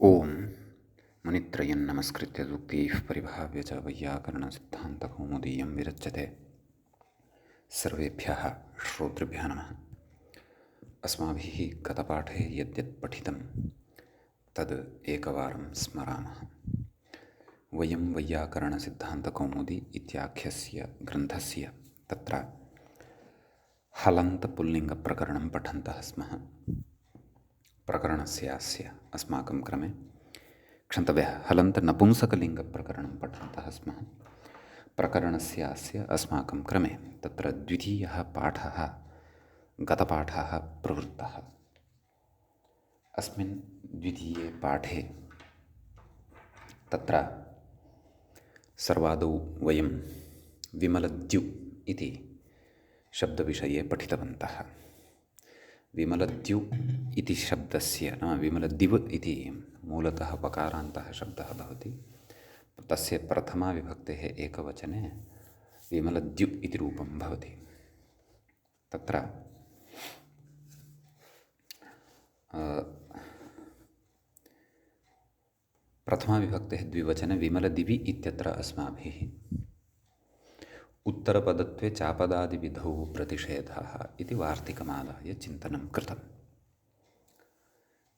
ओम मुनित्रयं नमस्कृत्य सूक्तिः परिभाव्य च वैयाकरणसिद्धान्तकौमुदीयं विरच्यते। सर्वेभ्यः श्रोतृभ्यः नमः। अस्माभिः गतपाठे यद्यत् पठितं तद् एकवारं स्मरामः। वयं वैयाकरणसिद्धान्तकौमुदी इत्याख्यस्य ग्रन्थस्य तत्र हलन्तपुल्लिङ्गप्रकरणं पठन्तः स्मः। प्रकरणस्यास्य अस्माकं क्रमे क्षन्तव्यः हलन्तनपुंसकलिङ्गप्रकरणं पठन्तः स्मः। प्रकरणस्यास्य अस्माकं क्रमे तत्र द्वितीयः पाठः गतपाठः प्रवृत्तः। अस्मिन् द्वितीये पाठे तत्र सर्वादौ वयं विमलद्यु इति शब्दविषये पठितवन्तः। विमलद्यु इति शब्दस्य नाम विमलदिव इति मूलतः वकारान्तः शब्दः भवति। तस्य प्रथमा विभक्तेः एकवचने विमलद्यु इति रूपं भवति। तत्र प्रथमा विभक्तेः द्विवचने विमलदिवि इत्यत्र अस्माभिः उत्तरपदत्वे चापदादिविधौ प्रतिषेधः इति वार्तिकमादाय चिन्तनं कृतं।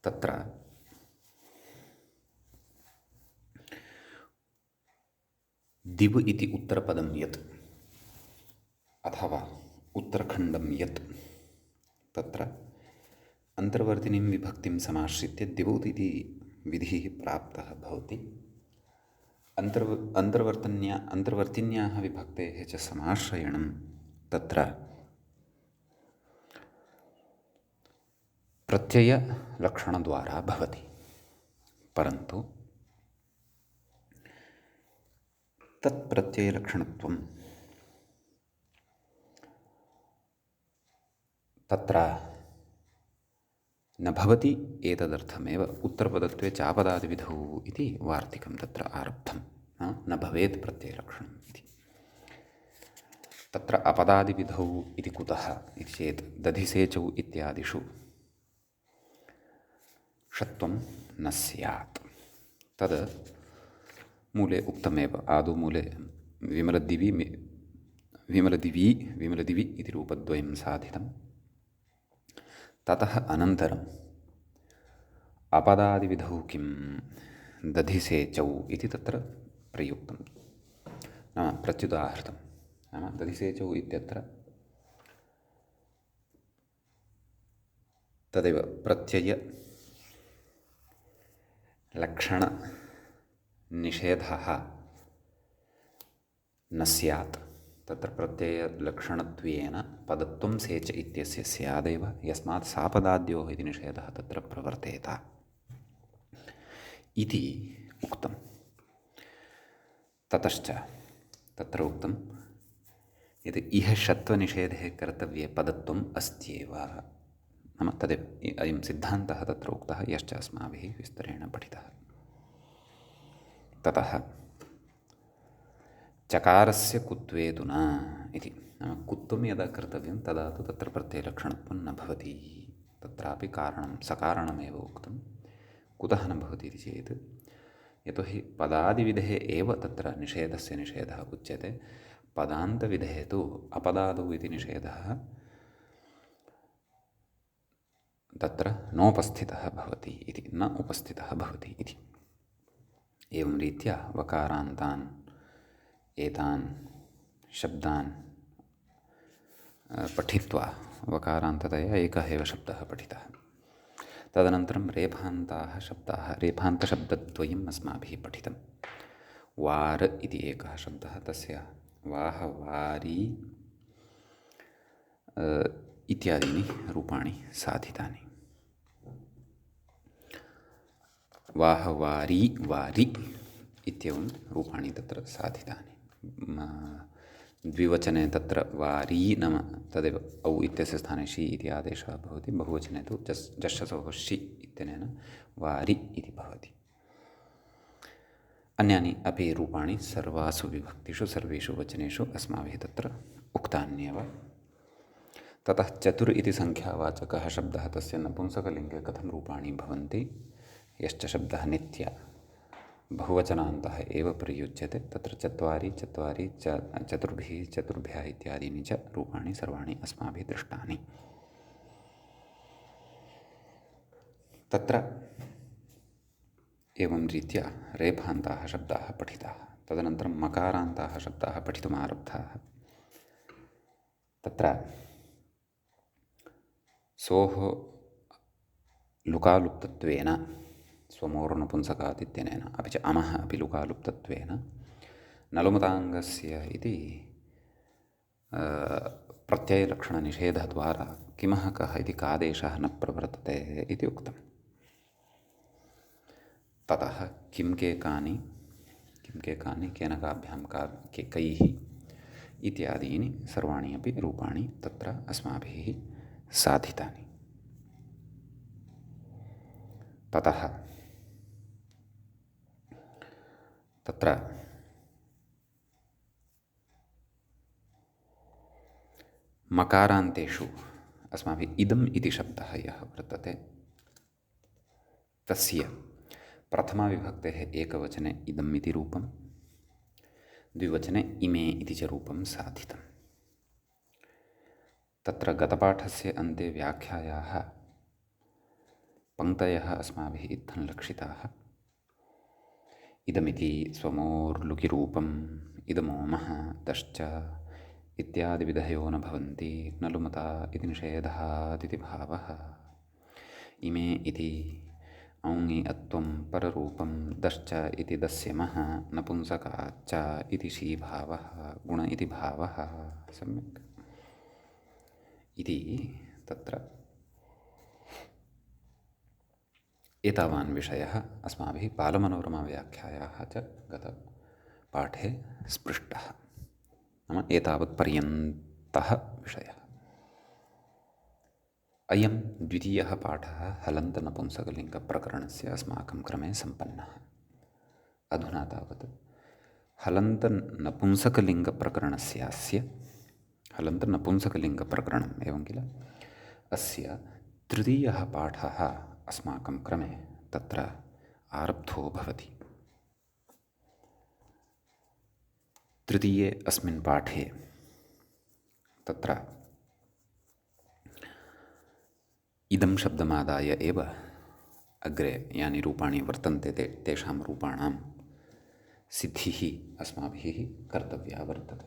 तत्र दिव इति उत्तरपदं यत् अथवा उत्तरखण्डं यत् तत्र अन्तर्वर्तिनीं विभक्तिं समाश्रित्य दिवौत् इति विधिः प्राप्तः भवति। अन्तर्वर्तिन्याः विभक्तेः च समाश्रयणं तत्र प्रत्ययलक्षणद्वारा भवति। परन्तु तत्प्रत्ययलक्षणत्वं तत्र न भवति। एतदर्थमेव उत्तरपदत्वे चापदादिविधौ इति वार्तिकं तत्र आरब्धं। न भवेत् प्रत्ययलक्षणम् इति। तत्र अपदादिविधौ इति कुतः इति चेत् दधिसेचौ इत्यादिषु षत्वं न स्यात्। तद् मूले उक्तमेव। आदौ मूले विमलदिवि इति रूपद्वयं साधितं। ततः अनन्तरम् अपदादिविधौ किं दधिसेचौ इति तत्र प्रयुक्तं, नाम प्रत्युदाहृतं। नाम दधिसेचौ इत्यत्र तदेव प्रत्ययलक्षणनिषेधः न स्यात्। तत्र प्रत्ययलक्षणत्वेन पदत्वं सेच इत्यस्य स्यादेव, यस्मात् सापदाद्योः इति निषेधः तत्र प्रवर्तेत इति उक्तं। ततश्च तत्र उक्तं यत् इह षत्वनिषेधे कर्तव्ये पदत्वम् अस्त्येव। नाम तदेव अयं सिद्धान्तः तत्र उक्तः, यश्च अस्माभिः विस्तरेण पठितः। ततः चकारस्य कुत्वेतु न इति, नाम कुत्वं यदा कर्तव्यं तदा तु तत्र प्रत्ययलक्षणत्वं न भवति। तत्रापि कारणं सकारणमेव उक्तं। कुतः न भवति इति चेत् यतोहि पदादिविधे एव तत्र निषेधस्य निषेधः उच्यते। पदान्तविधे तु अपदादौ इति निषेधः तत्र नोपस्थितः भवति इति, न उपस्थितः भवति इति। एवं रीत्या वकारान्तान् एतान् शब्दान् पठित्वा वकारान्ततया एकः एव शब्दः पठितः। तदनन्तरं रेफान्ताः शब्दाः, रेफान्तशब्दद्वयम् अस्माभिः पठितं। वार इति एकः शब्दः, तस्य वाह वारी इत्यादीनि रूपाणि साधितानि। वाह वारी वारि इत्येवं रूपाणि तत्र साधितानि। द्विवचने तत्र वारी नाम तदेव औ इत्यस्य स्थाने शि इति आदेशः भवति। बहुवचने तु जश्चसोः शि इत्यनेन वारि इति भवति। अन्यानि अपि रूपाणि सर्वासु विभक्तिषु सर्वेषु वचनेषु अस्माभिः तत्र उक्तान्येव। ततः चतुर् इति संख्यावाचकः शब्दः, तस्य नपुंसकलिङ्गे कथं रूपाणि भवन्ति यश्च शब्दः नित्य बहुवचनान्तः एव प्रयुज्यते तत्र चत्वारि चत्वारि चतुर्भिः चतुर्भ्यः इत्यादीनि च रूपाणि सर्वाणि अस्माभिः दृष्टानि। तत्र एवं रीत्या रेफान्ताः शब्दाः पठिताः। तदनन्तरं मकारान्ताः शब्दाः पठितुमारब्धाः। तत्र सोः लुकालुप्तत्वेन स्वमोर्नपुंसकात् इत्यनेन अपि च अमः अपि लुकालुप्तत्वेन नलुमताङ्गस्य इति प्रत्ययलक्षणनिषेधद्वारा किमः कः इति कादेशः न प्रवर्तते इति उक्तम्। ततः किं के कानि केन काभ्यां कैः इत्यादीनि सर्वाणि अपि रूपाणि तत्र अस्माभिः साधितानि। ततः तत्र मकारान्तेषु अस्माभिः इदम् इति शब्दः यः वर्तते तस्य प्रथमाविभक्तेः एकवचने इदम् इति रूपं, द्विवचने इमे इति च रूपं साधितम्। तत्र गतपाठस्य अन्ते व्याख्यायाः पङ्क्तयः अस्माभिः इत्थं लक्षिताः। इदमिति स्वमोर्लुकिरूपम् इदमोमः तश्च इत्यादिविधयो न भवन्ति नलुमता इति निषेधादिति भावः। इमे इति औङि अत्वं पररूपं दश्च इति दस्यमः नपुंसकाच्च इति शीभावः गुण इति भावः। सम्यक् इति तत्र एतावान् विषयः अस्माभिः बालमनोरमाव्याख्यायाः च गतपाठे स्पृष्टः। नाम एतावत्पर्यन्तः विषयः। अयं द्वितीयः पाठः हलन्तनपुंसकलिङ्गप्रकरणस्य अस्माकं क्रमे सम्पन्नः। अधुना तावत् हलन्तनपुंसकलिङ्गप्रकरणस्यास्य हलन्तनपुंसकलिङ्गप्रकरणम् एवं किल अस्य तृतीयः पाठः अस्माकं क्रमे तत्र आरब्धो भवति। तृतीये अस्मिन् पाठे तत्र इदं शब्दमादाय एव अग्रे यानि रूपाणि वर्तन्ते तेषां रूपाणां सिद्धिः अस्माभिः कर्तव्या वर्तते।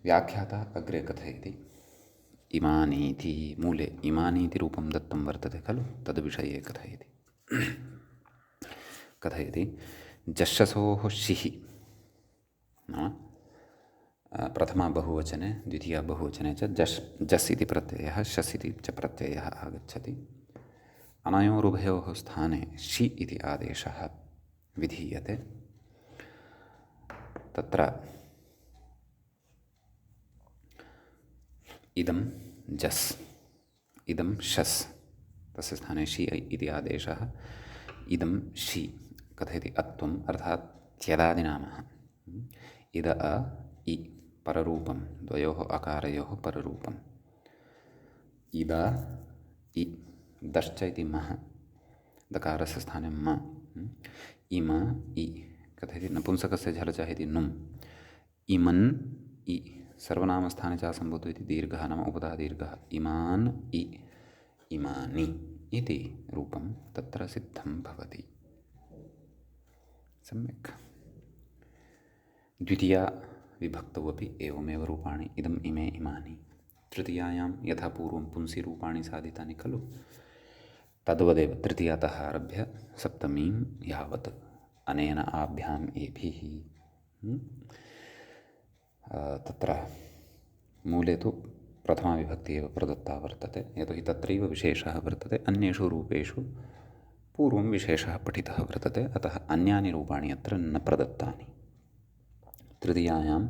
व्याख्याता अग्रे कथयति इमानीति मूले इमानीति रूपं दत्तं वर्तते खलु तद्विषये कथयति जश्शसोः शिः नाम प्रथमा बहुवचने द्वितीया बहुवचने च जस् इति प्रत्ययः शस् इति च प्रत्ययः आगच्छति। अनयोरुभयोः स्थाने शि इति आदेशः विधीयते। तत्र इदं जस् इदं शस् तस्य स्थाने शि इति आदेशः इदं शि कथयति अत्वम् अर्थात् त्यदादिनामः इद अ इ पररूपं द्वयोः अकारयोः पररूपम् इद इ दश्च इति मः दकारस्य स्थाने म इम इ कथयति नपुंसकस्य झलचः इति नुम् इमन् इ सर्वनामस्थाने च सम्भूतो इति दीर्घः नाम उपधादीर्घः इमान् इ इमानि इति रूपं तत्र सिद्धं भवति। सम्यक् द्वितीया विभक्तौ अपि एवमेव रूपाणि इदम् इमे इमानि। तृतीयायां यथा पूर्वं पुंसि रूपाणि साधितानि खलु तद्वदेव तृतीयातः आरभ्य सप्तमीं यावत् अनेन आभ्याम् एभिः तत्र मूले तु प्रथमा विभक्तिः एव प्रदत्ता वर्तते यतोहि तत्रैव विशेषः वर्तते। अन्येषु रूपेषु पूर्वं विशेषः पठितः वर्तते अतः अन्यानि रूपाणि अत्र न प्रदत्तानि। तृतीयायाम्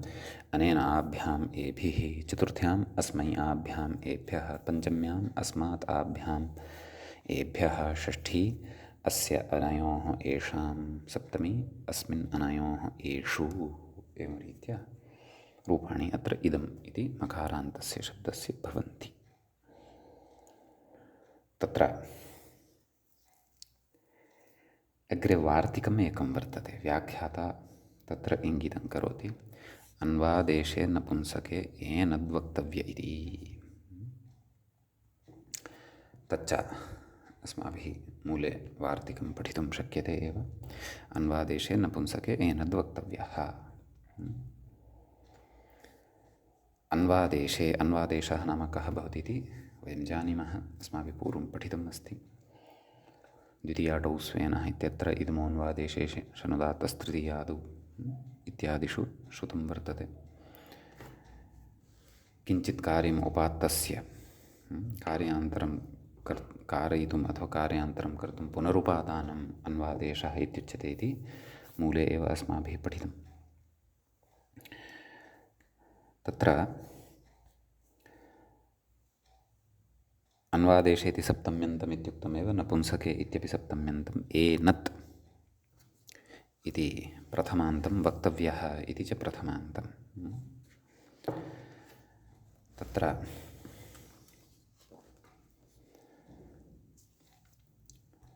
अनेन आभ्याम् एभिः चतुर्थ्याम् अस्मै आभ्याम् एभ्यः पञ्चम्याम् अस्मात् आभ्याम् एभ्यः षष्ठी अस्य अनयोः एषां सप्तमी अस्मिन् अनयोः एषु एवं रीत्या रूपाणि अत्र इदम् इति मकारान्तस्य शब्दस्य भवन्ति। तत्र अग्रे वार्तिकम् एकं वर्तते, व्याख्याता तत्र इङ्गितं करोति, अन्वादेशे नपुंसके एनद्वक्तव्य इति। तच्च अस्माभिः मूले वार्तिकं पठितुं शक्यते एव। अन्वादेशे नपुंसके एनद्वक्तव्यः। अन्वादेशे, अन्वादेशः नाम कः भवति इति वयं जानीमः, अस्माभिः पूर्वं पठितम् अस्ति। द्वितीयाटौ स्वेनः इत्यत्र इदमोऽन्वादेशे शनुदात्तस्तृतीयादौ इत्यादिषु श्रुतं वर्तते। किञ्चित् कार्यम् उपात्तस्य कार्यान्तरं कारयितुम् अथवा कार्यान्तरं कर्तुं पुनरुपादानम् अन्वादेशः इत्युच्यते इति मूले एव अस्माभिः पठितम्। तत्र अन्वादेशे इति सप्तम्यन्तम् इत्युक्तमेव, नपुंसके इत्यपि सप्तम्यन्तम्, एनत् इति प्रथमान्तं, वक्तव्यः इति च प्रथमान्तम्। तत्र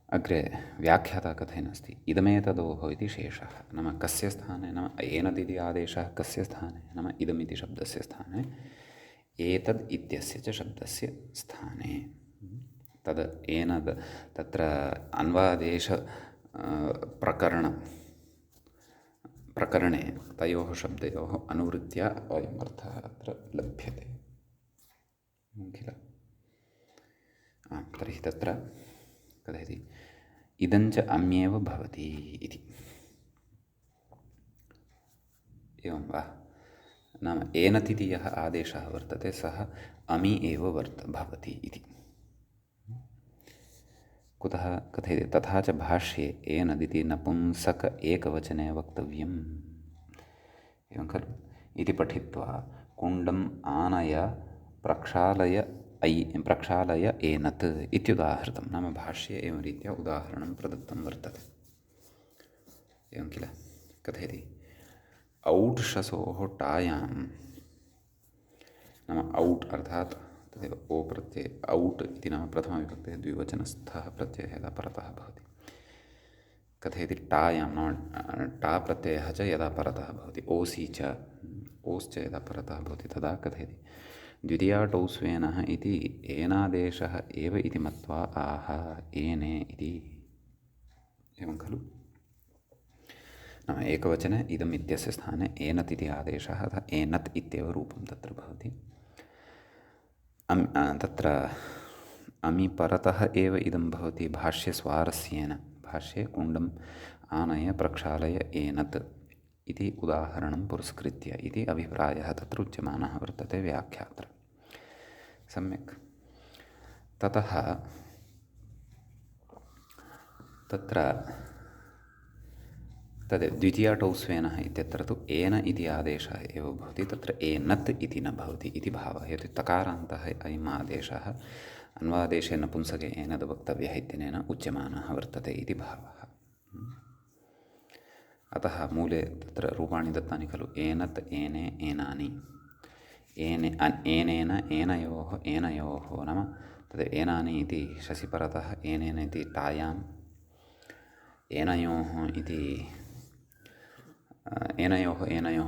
अग्रे व्याख्याता कथयन्नस्ति, इदमेतदोः इति शेषः। नाम कस्य स्थाने, नाम एनदिति आदेशः कस्य स्थाने, नाम इदमिति शब्दस्य स्थाने, एतद् इत्यस्य च शब्दस्य स्थाने। तद् एनद् तत्र अन्वादेश प्रकरणे तयोः शब्दयोः अनुवृत्त्या अयम् अर्थः अत्र लभ्यते किल। तर्हि तत्र कथयति, इदञ्च अम्येव भवति इति। एवं वा? नाम एनतिति यः आदेशः वर्तते सः अमि एव भवति इति। कुतः कथयति, तथा च भाष्ये एनदिति नपुंसक एकवचने वक्तव्यम्। एवं खलु? इति पठित्वा कुण्डम् आनय प्रक्षालय एनत् इत्युदाहृतं। नाम भाष्ये एवं रीत्या उदाहरणं प्रदत्तं वर्तते। एवं किल? कथयति, औट् शसोः टायां, नाम औट् अर्थात् तदेव ओ प्रत्यय, औट् इति नाम प्रथमविभक्तेः द्विवचनस्थः प्रत्ययः यदा परतः भवति। कथयति, टायां नाम टा प्रत्ययः च यदा परतः भवति, ओसि च, ओश्च यदा परतः भवति तदा कथयति, द्वितीयाटौ स्वेनः इति एनादेशः एव इति मत्वा आह एने इति। एवं खलु? नाम एकवचने इदम् इत्यस्य स्थाने एनत् इति आदेशः अथवा एनत् इत्येव रूपं तत्र भवति। तत्र अमि परतः एव इदं भवति भाष्यस्वारस्येन। भाष्ये कुण्डम् आनय प्रक्षालय एनत् इति उदाहरणं पुरस्कृत्य इति अभिप्रायः तत्र उच्यमानः वर्तते व्याख्यात्र। सम्यक्। ततः तत्र तद् द्वितीयाटौ स्वेनः इत्यत्र तु एन इति आदेशः एव भवति, तत्र एनत् इति न भवति इति भावः। यतो तकारान्तः अयम् आदेशः अन्वादेशे नपुंसके एनद् वक्तव्यः इत्यनेन उच्यमानः वर्तते इति भावः। अतः मूले तत्र रूपाणि दत्तानि खलु, एनत् एने एनानि, एनेन एनयोः नाम तद् एनानि इति शशिपरतः, एनेन इति टायाम्, एनयोः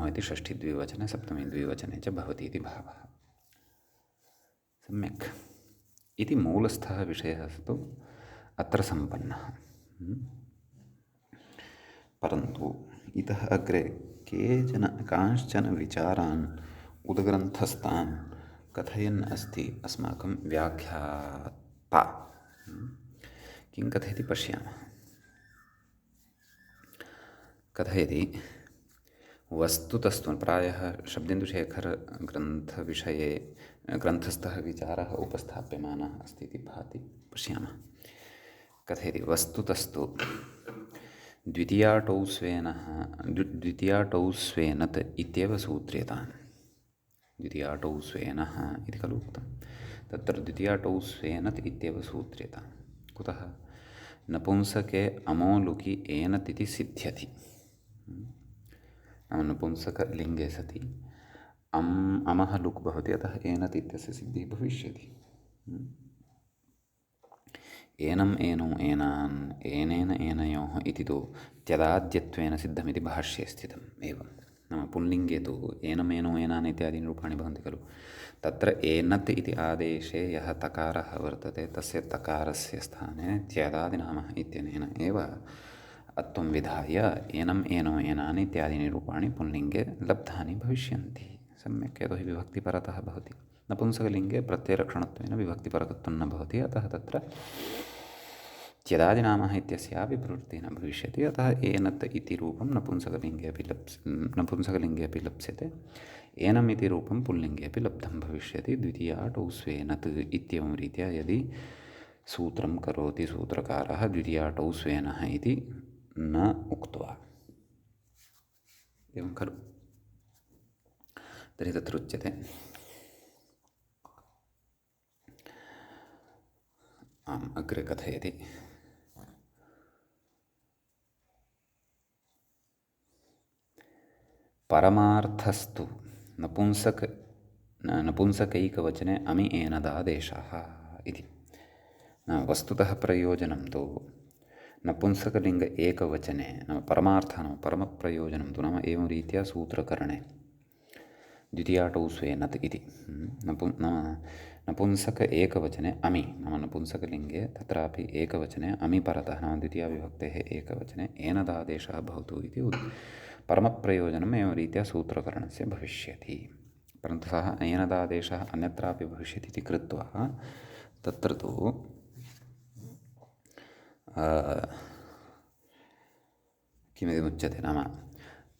इति षष्ठीद्विवचने सप्तमीद्विवचने च भवति इति भावः। सम्यक्। इति मूलस्थः विषयः तु अत्र सम्पन्नः। परन्तु इतः अग्रे कांश्चन विचारान् उदग्रन्थस्थान् कथयन् अस्ति अस्माकं व्याख्याता। किं कथयति पश्यामः। कथयति, वस्तुतस्तु प्रायः शब्देन्दुशेखरग्रन्थविषये ग्रन्थस्थः विचारः उपस्थाप्यमानः अस्ति इति भाति। पश्यामः। कथयति, वस्तुतस्तु द्वितीयाटौ स्वेनत् इत्येव सूत्र्यताम्। द्वितीयाटौ स्वेनः इति खलु उक्तं, तत्र द्वितीयाटौ स्वेनत् इत्येव सूत्र्यताम्। कुतः? नपुंसके अमोलुकि एनत् इति सिद्ध्यति। नाम नपुंसकलिङ्गे सति अमः लुक् भवति, अतः एनत् इत्यस्य सिद्धिः भविष्यति। एनम् एनौ एनान् एनेन एनयोः इति तु त्यदाद्यत्वेन सिद्धमिति भाष्ये स्थितम् एवं नाम पुल्लिङ्गे तु एनमेनौ एनान् इत्यादीनि रूपाणि भवन्ति खलु तत्र एनत् इति आदेशे यः तकारः वर्तते तस्य तकारस्य स्थाने त्यदादिनामः इत्यनेन एव अत्वं विधाय एनम् एनौ एनानि इत्यादीनि रूपाणि पुल्लिङ्गे लब्धानि भविष्यन्ति सम्यक् यतोहि विभक्तिपरतः भवति नपुंसकलिङ्गे प्रत्ययलक्षणत्वेन विभक्तिपरकत्वं न भवति अतः तत्र त्यदादिनामः इत्यस्यापि प्रवृत्तिः न भविष्यति अतः एनत् इति रूपं नपुंसकलिङ्गे अपि लप्स्यते एनम् इति रूपं पुल्लिङ्गे अपि लब्धं भविष्यति द्वितीयाटौ स्वेनत् इत्येवं रीत्या यदि सूत्रं करोति सूत्रकारः द्वितीयाटौ स्वेनः इति न उक्त्वा एवं खलु तर्हि तत्र उच्यते आम् अग्रे कथयति परमार्थस्तु नपुंसकैकवचने अमि एनदादेशः इति वस्तुतः प्रयोजनं तु नपुंसकलिङ्ग एकवचने नाम परमार्थः नाम परमप्रयोजनं तु नाम एवं रीत्या सूत्रकरणे द्वितीयाटौ स्वेनत् इति नपुंसक एकवचने अमि नाम नपुंसकलिङ्गे तत्रापि एकवचने अमि परतः नाम द्वितीयाविभक्तेः एकवचने एनदादेशः भवतु इति परमप्रयोजनम् एवं रीत्या सूत्रकरणस्य भविष्यति परन्तु सः एनदादेशः अन्यत्रापि भविष्यति इति कृत्वा तत्र तु किमिति उच्यते नाम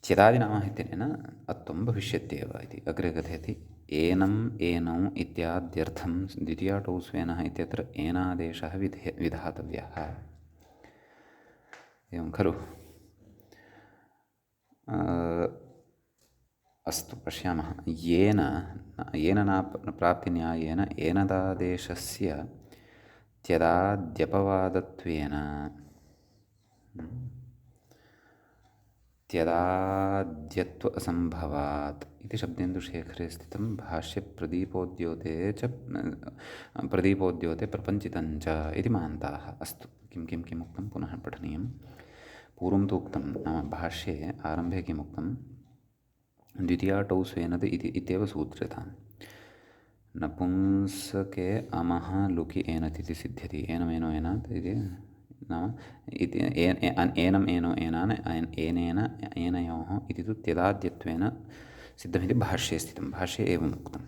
त्यदादिनामः इत्यनेन अत्वं भविष्यत्येव इति अग्रे कथयति एनम् एनौ इत्याद्यर्थं द्वितीयाटौ स्वेनः इत्यत्र एनादेशः विधातव्यः एवं खलु अस्तु पश्यामः येन प्राप्तिन्यायेन एनदादेशस्य त्यदाद्यपवादत्वेन त्यदाद्यत्व असम्भवात् इति शब्देन्दुशेखरे स्थितं भाष्यप्रदीपोद्योते प्रदीपोद्योते प्रपञ्चितञ्च इति महान्ताः अस्तु किम् उक्तं पुनः पठनीयं पूर्वं तु उक्तं नाम भाष्ये आरम्भे किमुक्तं द्वितीयाटौ स्वेनत् इत्येव सूत्र्यताम् नपुंसके अमः लुकि एनत् इति सिद्ध्यति एनमेनो एनात् इति नाम एनम् एनो एनान् एनेन एनयोः इति तु त्यदाद्यत्वेन सिद्धमिति भाष्ये स्थितं भाष्ये एवम् उक्तम्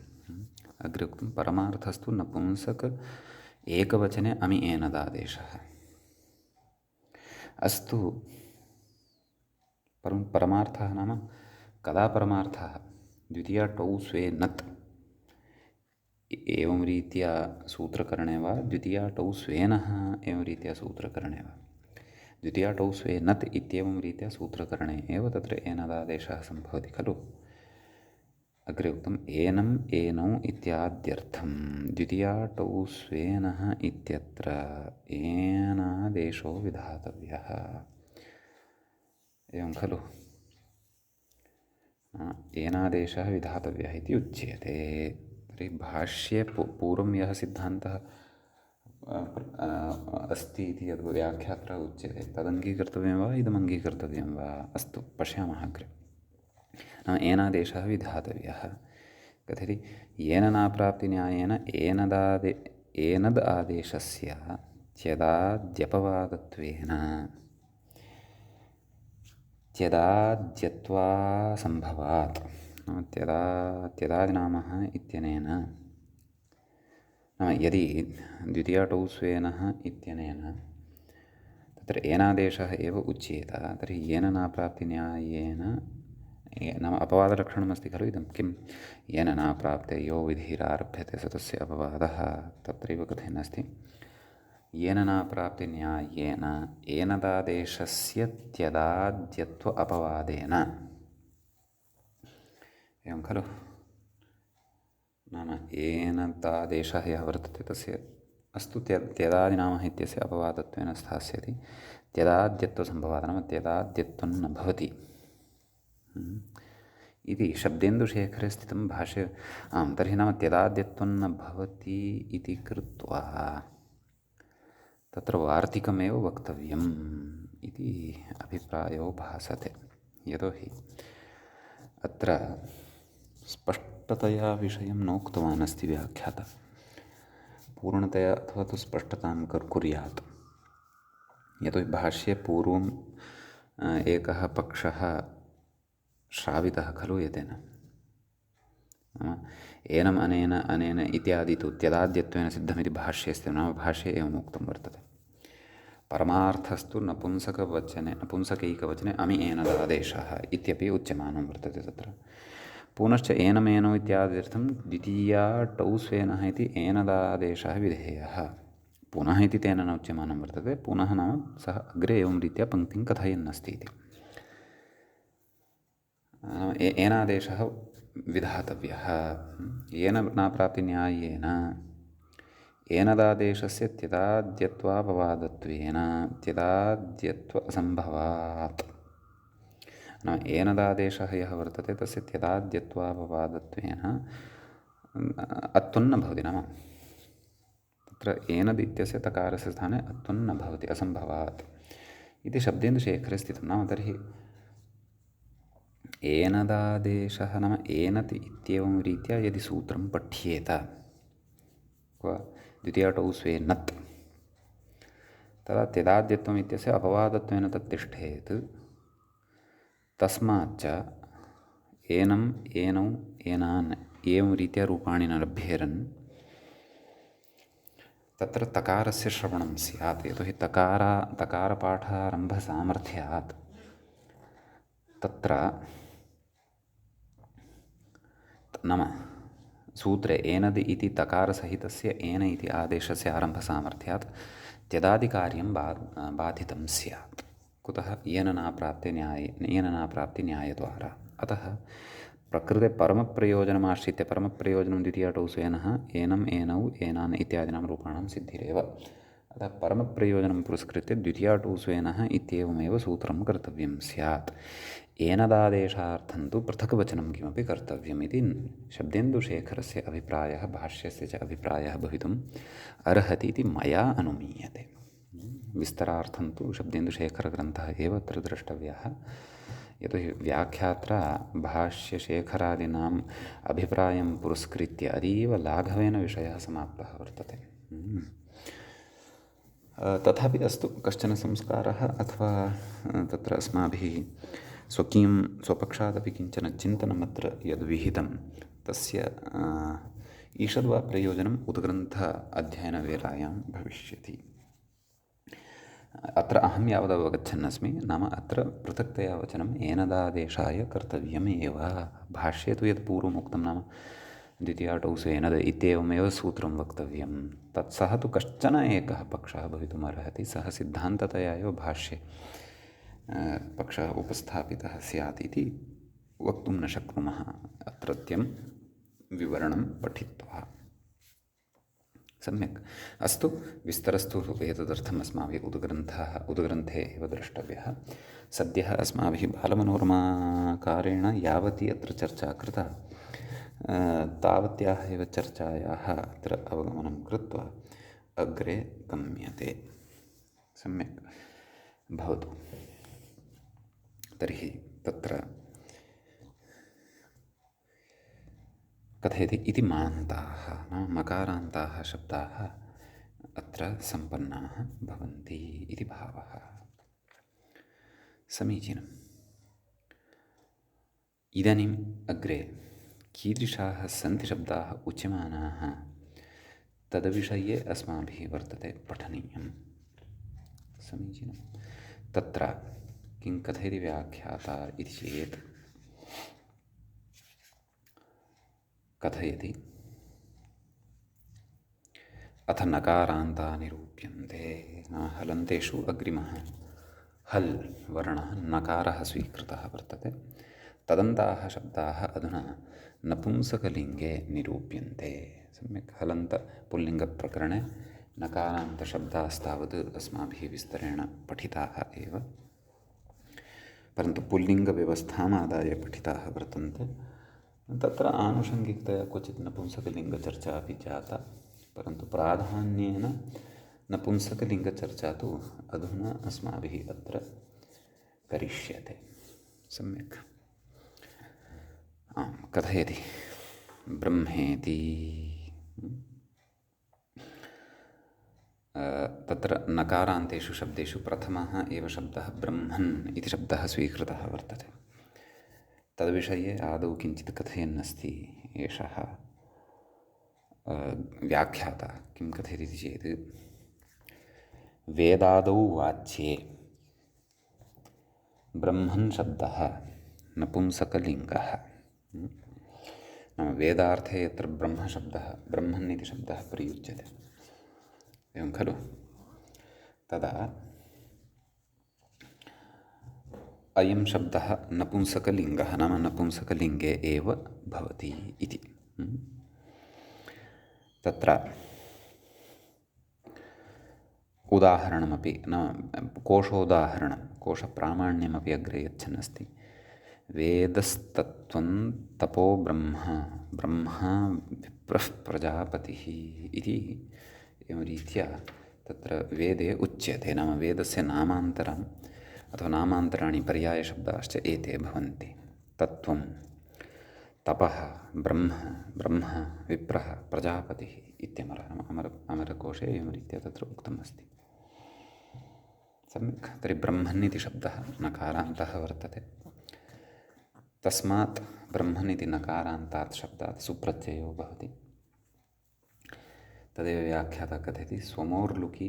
अग्रे उक्तं परमार्थस्तु नपुंसक एकवचने अमि एनदादेशः अस्तु परमार्थः नाम कदा परमार्थः द्वितीयाटौ स्वेनत् एवं रीत्या सूत्रकरणे वा द्वितीयाटौ स्वेनः एवं रीत्या सूत्रकरणे वा द्वितीयाटौ स्वेनत् इत्येवं रीत्या सूत्रकरणे एव तत्र एनदादेशः सम्भवति खलु अग्रे उक्तम् एनम् एनौ इत्याद्यर्थं द्वितीयाटौ स्वेनः इत्यत्र एनादेशो विधातव्यः एवं खलु एनादेशः विधातव्यः इति उच्यते तर्हि भाष्ये पूर्वं यः सिद्धान्तः अस्ति इति यद् व्याख्यात्र उच्यते तदङ्गीकर्तव्यं वा इदमङ्गीकर्तव्यं वा अस्तु पश्यामः अग्रे नाम एनादेशः विधातव्यः कथयति येन नाप्राप्तिन्यायेन एनद् आदेशस्य त्यदाद्यपवादत्वेन त्यदाद्यत्वासम्भवात् त्यदादिनामः इत्यनेन नाम यदि द्वितीयाटौ स्वेनः इत्यनेन तत्र एनादेशः एव उच्येत तर्हि येन नाप्राप्तिन्यायेन नाम अपवादलक्षणमस्ति खलु इदं किं येन नाप्राप्ते यो विधिरारभ्यते स तस्य अपवादः तत्रैव कथयन्नस्ति येन नाप्राप्तिन्यायेन एनदादेशस्य त्यदाद्यत्व अपवादेन एवं खलु नाम एनदादेशः यः वर्तते तस्य अस्तु त्यदादिनामः इत्यस्य अपवादत्वेन स्थास्यति त्यदाद्यत्वसम्भवात् नाम त्यदाद्यत्वं न भवति इति शब्देन्दुशेखरे स्थितं भाष्ये तर्हि नाम त्यदाद्यत्वं न भवति इति कृत्वा तत्र वार्तिकमेव वक्तव्यम् इति अभिप्रायो भासते। यतोहि अत्र स्पष्टतया विषयं नोक्तवान् अस्ति व्याख्याता, पूर्णतया अथवा तु स्पष्टतां कुर्यात्। यतोहि भाष्ये पूर्वम् एकः पक्षः श्रावितः खलु एतेन, एनम् अनेन अनेन इत्यादि तु त्यदाद्यत्वेन सिद्धमिति भाष्येऽस्ति। नाम भाष्ये एवम् उक्तं वर्तते, परमार्थस्तु नपुंसकैकवचने अमि एनदादेशः इत्यपि उच्यमानं वर्तते तत्र। पुनश्च एनमेनो इत्याद्यर्थं द्वितीया टौ स्वेनः इति एनदादेशः विधेयः। पुनः इति तेन न उच्यमानं वर्तते, पुनः नाम सः अग्रे एवं रीत्या पङ्क्तिं कथयन्नस्ति इति। एनादेशः विधातव्यः। येन नाप्राप्तिन्याय्येन एनदादेशस्य त्यदाद्यत्वापवादत्वेन त्यदाद्यत्व असम्भवात्। नाम एनदादेशः यः वर्तते तस्य त्यदाद्यत्वापवादत्वेन अत्वन्न भवति। नाम तत्र एनद् इत्यस्य तकारस्य स्थाने अत्वन्न भवति, असम्भवात् इति शब्देन्दुशेखरे स्थितं। नाम तर्हि एनदादेशः नाम एनत् इत्येवं रीत्या यदि सूत्रं पठ्येत द्वितीयटौ स्वे नत्, तदा त्यदाद्यत्वम् इत्यस्य अपवादत्वेन तत् तिष्ठेत्। तस्माच्च एनम् एनौ एनान् एवं रीत्या रूपाणि न लभ्येरन् तत्र तकारस्य श्रवणं स्यात्। यतोहि तकारपाठारम्भसामर्थ्यात् तत्र नाम सूत्रे एनद् इति तकारसहितस्य एन इति आदेशस्य आरम्भसामर्थ्यात् त्यदादिकार्यं बाधितं स्यात्। कुतः? येननाप्राप्तिन्यायद्वारा। अतः प्रकृते परमप्रयोजनमाश्रित्य, परमप्रयोजनं द्वितीयटौ स्वेनः एनम् एनौ एनान् इत्यादीनां रूपाणां सिद्धिरेव। अतः परमप्रयोजनं पुरस्कृत्य द्वितीयटौ स्वेनः इत्येवमेव सूत्रं कर्तव्यं स्यात्। एनदादेशार्थं तु पृथक् वचनं किमपि कर्तव्यम् इति शब्देन्दुशेखरस्य अभिप्रायः, भाष्यस्य च अभिप्रायः भवितुम् अर्हति इति मया अनुमीयते। विस्तरार्थं तु शब्देन्दुशेखरग्रन्थः एव अत्र द्रष्टव्यः। यतोहि व्याख्यात्रा भाष्यशेखरादीनाम् अभिप्रायं पुरस्कृत्य अतीव लाघवेन विषयः समाप्तः वर्तते। तथापि अस्तु, कश्चन संस्कारः अथवा तत्र अस्माभिः स्वपक्षादपि किञ्चन चिन्तनमत्र यद्विहितं तस्य ईषद्वा प्रयोजनम् उद्ग्रन्थ अध्ययनवेलायां भविष्यति। अत्र अहं यावदवगच्छन्नस्मि, नाम अत्र पृथक्तया वचनम् एनदादेशाय कर्तव्यमेव। भाष्ये तु यत् पूर्वमुक्तं नाम द्वितीयाटौ स्वेनद् इत्येवमेव सूत्रं वक्तव्यं, तत्सः तु कश्चन एकः पक्षः भवितुमर्हति। सः सिद्धान्ततया एव भाष्ये पक्षः उपस्थापितः स्यात् इति वक्तुं न शक्नुमः अत्रत्यं विवरणं पठित्वा। सम्यक्, अस्तु, विस्तरस्तु एतदर्थम् अस्माभिः उद्ग्रन्थे एव द्रष्टव्यः। सद्यः अस्माभिः बालमनोरमाकारेण यावती अत्र चर्चा कृता, तावत्याः एव चर्चायाः अत्र अवगमनं कृत्वा अग्रे गम्यते। सम्यक् भवतु। तर्हि तत्र कथयति इति मान्ताः नाम मकारान्ताः शब्दाः अत्र सम्पन्नाः भवन्ति इति भावः। समीचीनम्। इदानीम् अग्रे कीदृशाः सन्ति शब्दाः उच्यमानाः तद्विषये अस्माभिः वर्तते पठनीयम्। समीचीनं। तत्र किं कथयति व्याख्याता इति चेत् कथयति अथ नकारान्ता निरूप्यन्ते। हलन्तेषु अग्रिमः हल् वर्णः नकारः स्वीकृतः वर्तते। तदन्ताः शब्दाः अधुना नपुंसकलिङ्गे निरूप्यन्ते। सम्यक्, हलन्त पुल्लिङ्गप्रकरणे नकारान्तशब्दास्तावत् अस्माभिः विस्तरेण पठिताः एव, परन्तु पुल्लिङ्गव्यवस्थाम् आदाय पठिताः वर्तन्ते। तत्र आनुषङ्गिकतया क्वचित् नपुंसकलिङ्गचर्चा अपि जाता, परन्तु प्राधान्येन नपुंसकलिङ्गचर्चा तु अधुना अस्माभिः अत्र करिष्यते। सम्यक्। आं कथयति ब्रह्मेति। तत्र नकारान्तेषु शब्देषु प्रथमः एव शब्दः ब्रह्मन् इति शब्दः स्वीकृतः वर्तते। तद्विषये आदौ किञ्चित् कथयन्नस्ति एषः व्याख्याता। किं कथयति चेत् वेदादौ वाच्ये ब्रह्मन् शब्दः नपुंसकलिङ्गः। नाम वेदार्थे यत्र ब्रह्मशब्दः ब्रह्मन् इति शब्दः प्रयुज्यते एवं खलु, तदा अयं शब्दः नपुंसकलिङ्गः नाम नपुंसकलिङ्गे एव भवति इति। तत्र उदाहरणमपि नाम कोशोदाहरणं कोशप्रामाण्यमपि अग्रे यच्छन्नस्ति। वेदस्तत्त्वं तपो ब्रह्मा विप्रः प्रजापतिः इति एवं रीत्या तत्र वेदे उच्यते। नाम वेदस्य नामान्तरम् अथवा नामान्तराणि पर्यायशब्दाश्च एते भवन्ति। तत्त्वं तपः ब्रह्म विप्रः प्रजापतिः अमरकोशे एवं रीत्या तत्र उक्तम् अस्ति। सम्यक्। तर्हि ब्रह्मन् इति शब्दः नकारान्तः वर्तते। तस्मात् ब्रह्मन् इति नकारान्तात् शब्दात् सुप्रत्ययो भवति। तदेव व्याख्याता कथयति स्वमोर्लुकि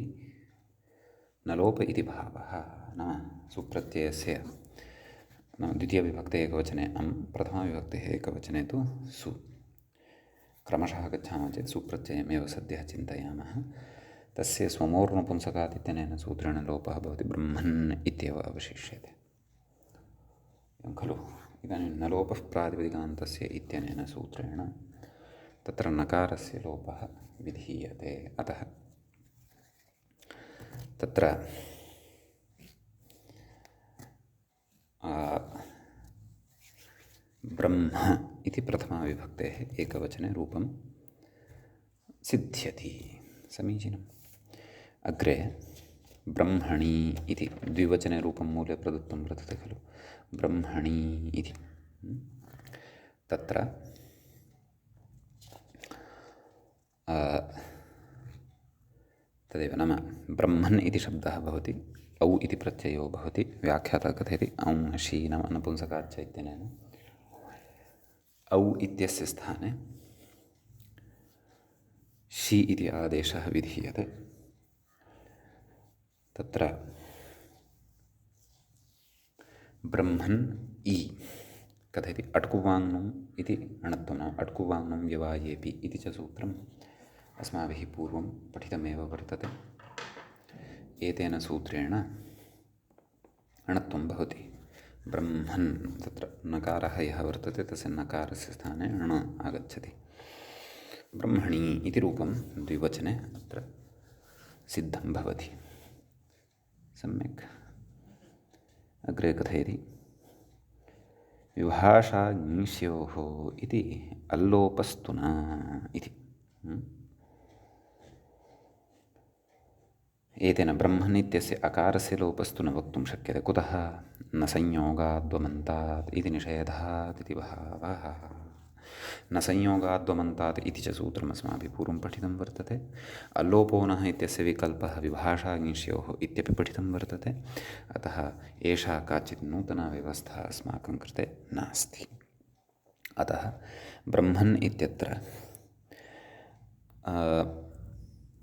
नलोप इति भावः। नाम सुप्रत्ययस्य नाम द्वितीयविभक्ते एकवचने अम्, प्रथमाविभक्तेः एकवचने तु सु। क्रमशः गच्छामः चेत् सुप्रत्ययमेव सद्यः चिन्तयामः। तस्य स्वमोर्नपुंसकात् इत्यनेन सूत्रेण लोपः भवति, ब्रह्मन् इत्येव अवशिष्यते एवं खलु। इदानीं नलोपः प्रातिपदिकान्तस्य इत्यनेन सूत्रेण तत्र नकारस्य लोपः विधीयते। अतः तत्र ब्रह्म इति प्रथमाविभक्तेः एकवचने रूपं सिद्ध्यति। समीचीनम्। अग्रे ब्रह्मणि इति द्विवचने रूपं मूले प्रदत्तं वर्तते खलु, ब्रह्मणि इति। तत्र तदेव नाम ब्रह्मन् इति शब्दः भवति, औ इति प्रत्ययो भवति। व्याख्याता कथयति औं शी नाम नपुंसकाच्च इत्यनेन औ इत्यस्य स्थाने शी इति आदेशः विधीयते। तत्र ब्रह्मन् इ कथयति अट्कुवाङ्नुम् इति अणत्वं नाम अट्कुवाङ्नुं व्यवायेपि इति च सूत्रम् अस्माभिः पूर्वं पठितमेव वर्तते। एतेन सूत्रेण अणत्वं भवति। ब्रह्मन् तत्र नकारः यः वर्तते तस्य नकारस्य स्थाने अण आगच्छति। ब्रह्मणि इति रूपं द्विवचने अत्र सिद्धं भवति। सम्यक्। अग्रे कथयति विभाषाज्ञस्योः इति अल्लोपस्तुना इति। एतेन ब्रह्मन् इत्यस्य अकारस्य लोपस्तु न वक्तुं शक्यते। कुतः? न संयोगाद्वमन्तात् इति निषेधात् इति भावः। न संयोगाद्वमन्तात् इति च सूत्रम् अस्माभिः पूर्वं पठितं वर्तते। अल्लोपोनः इत्यस्य विकल्पः विभाषाज्ञस्योः इत्यपि पठितं वर्तते। अतः एषा काचित् नूतना व्यवस्था अस्माकं कृते नास्ति। अतः ब्रह्मन् इत्यत्र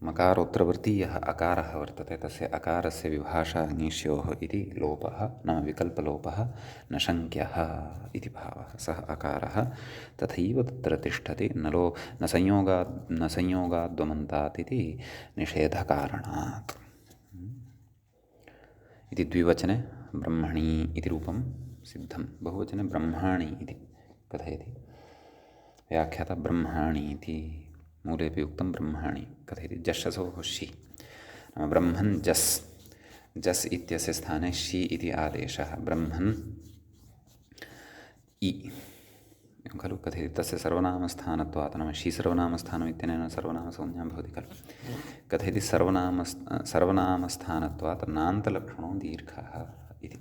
मकारोत्तरवर्तीयः अकारः वर्तते, तस्य अकारस्य विभाषाज्ञस्योः इति लोपः नाम विकल्पलोपः न शङ्क्यः इति भावः। सः अकारः तथैव तत्र तिष्ठति। न संयोगाद्वमन्तात् इति निषेधकारणात् इति द्विवचने ब्रह्मणि इति रूपं सिद्धं। बहुवचने ब्रह्माणि इति कथयति। व्याख्याता ब्रह्माणि इति मूलेपि उक्तं ब्रह्माणि कथयति। जश्शसोः षि नाम ब्रह्मन् जस् इत्यस्य स्थाने षि इति आदेशः ब्रह्मन् इ खलु कथयति तस्य सर्वनामस्थानत्वात् नाम शीसर्वनामस्थानम् इत्यनेन सर्वनामसंज्ञा भवति खलु कथयति सर्वनामस्थानत्वात् नान्तलक्षणो दीर्घः इति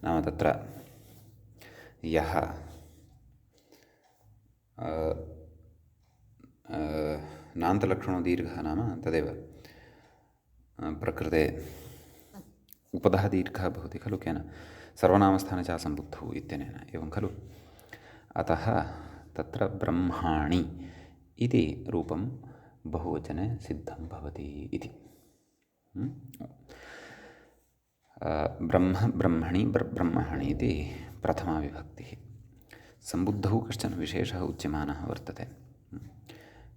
नाम तत्र यः नान्तलक्षणो दीर्घः नाम तदेव प्रकृते उपधः दीर्घः भवति खलु केन सर्वनामस्थाने च असम्बुद्धौ इत्यनेन एवं खलु अतः तत्र ब्रह्माणि इति रूपं बहुवचने सिद्धं भवति इति ब्रह्म ब्रह्मणि ब्रह्मणि इति प्रथमा विभक्तिः सम्बुद्धौ कश्चन विशेषः उच्यमानः वर्तते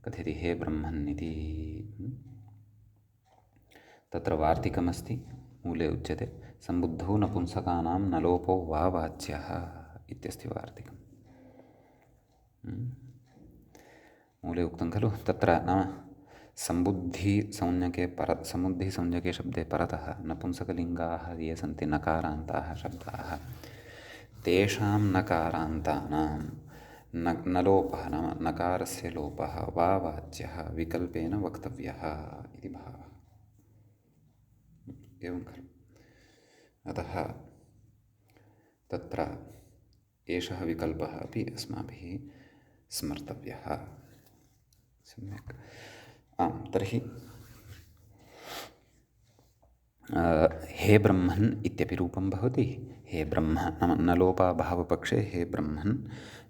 कथयति हे ब्रह्मन् इति तत्र वार्तिकमस्ति मूले उच्यते सम्बुद्धौ नपुंसकानां न लोपो वा वाच्यः इत्यस्ति वार्तिकम् मूले उक्तं खलु तत्र नाम सम्बुद्धिसंज्ञके शब्दे परतः नपुंसकलिङ्गाः ये सन्ति नकारान्ताः शब्दाः तेषां नकारान्तानां न लोपः नाम नकारस्य लोपः वा वाच्यः विकल्पेन वक्तव्यः इति भावः एवं खलु अतः तत्र एषः विकल्पः अपि अस्माभिः स्मर्तव्यः सम्यक् आम् तर्हि हे ब्रह्मन् इत्यपि रूपं भवति हे ब्रह्म नाम नलोपाभावपक्षे हे ब्रह्मन्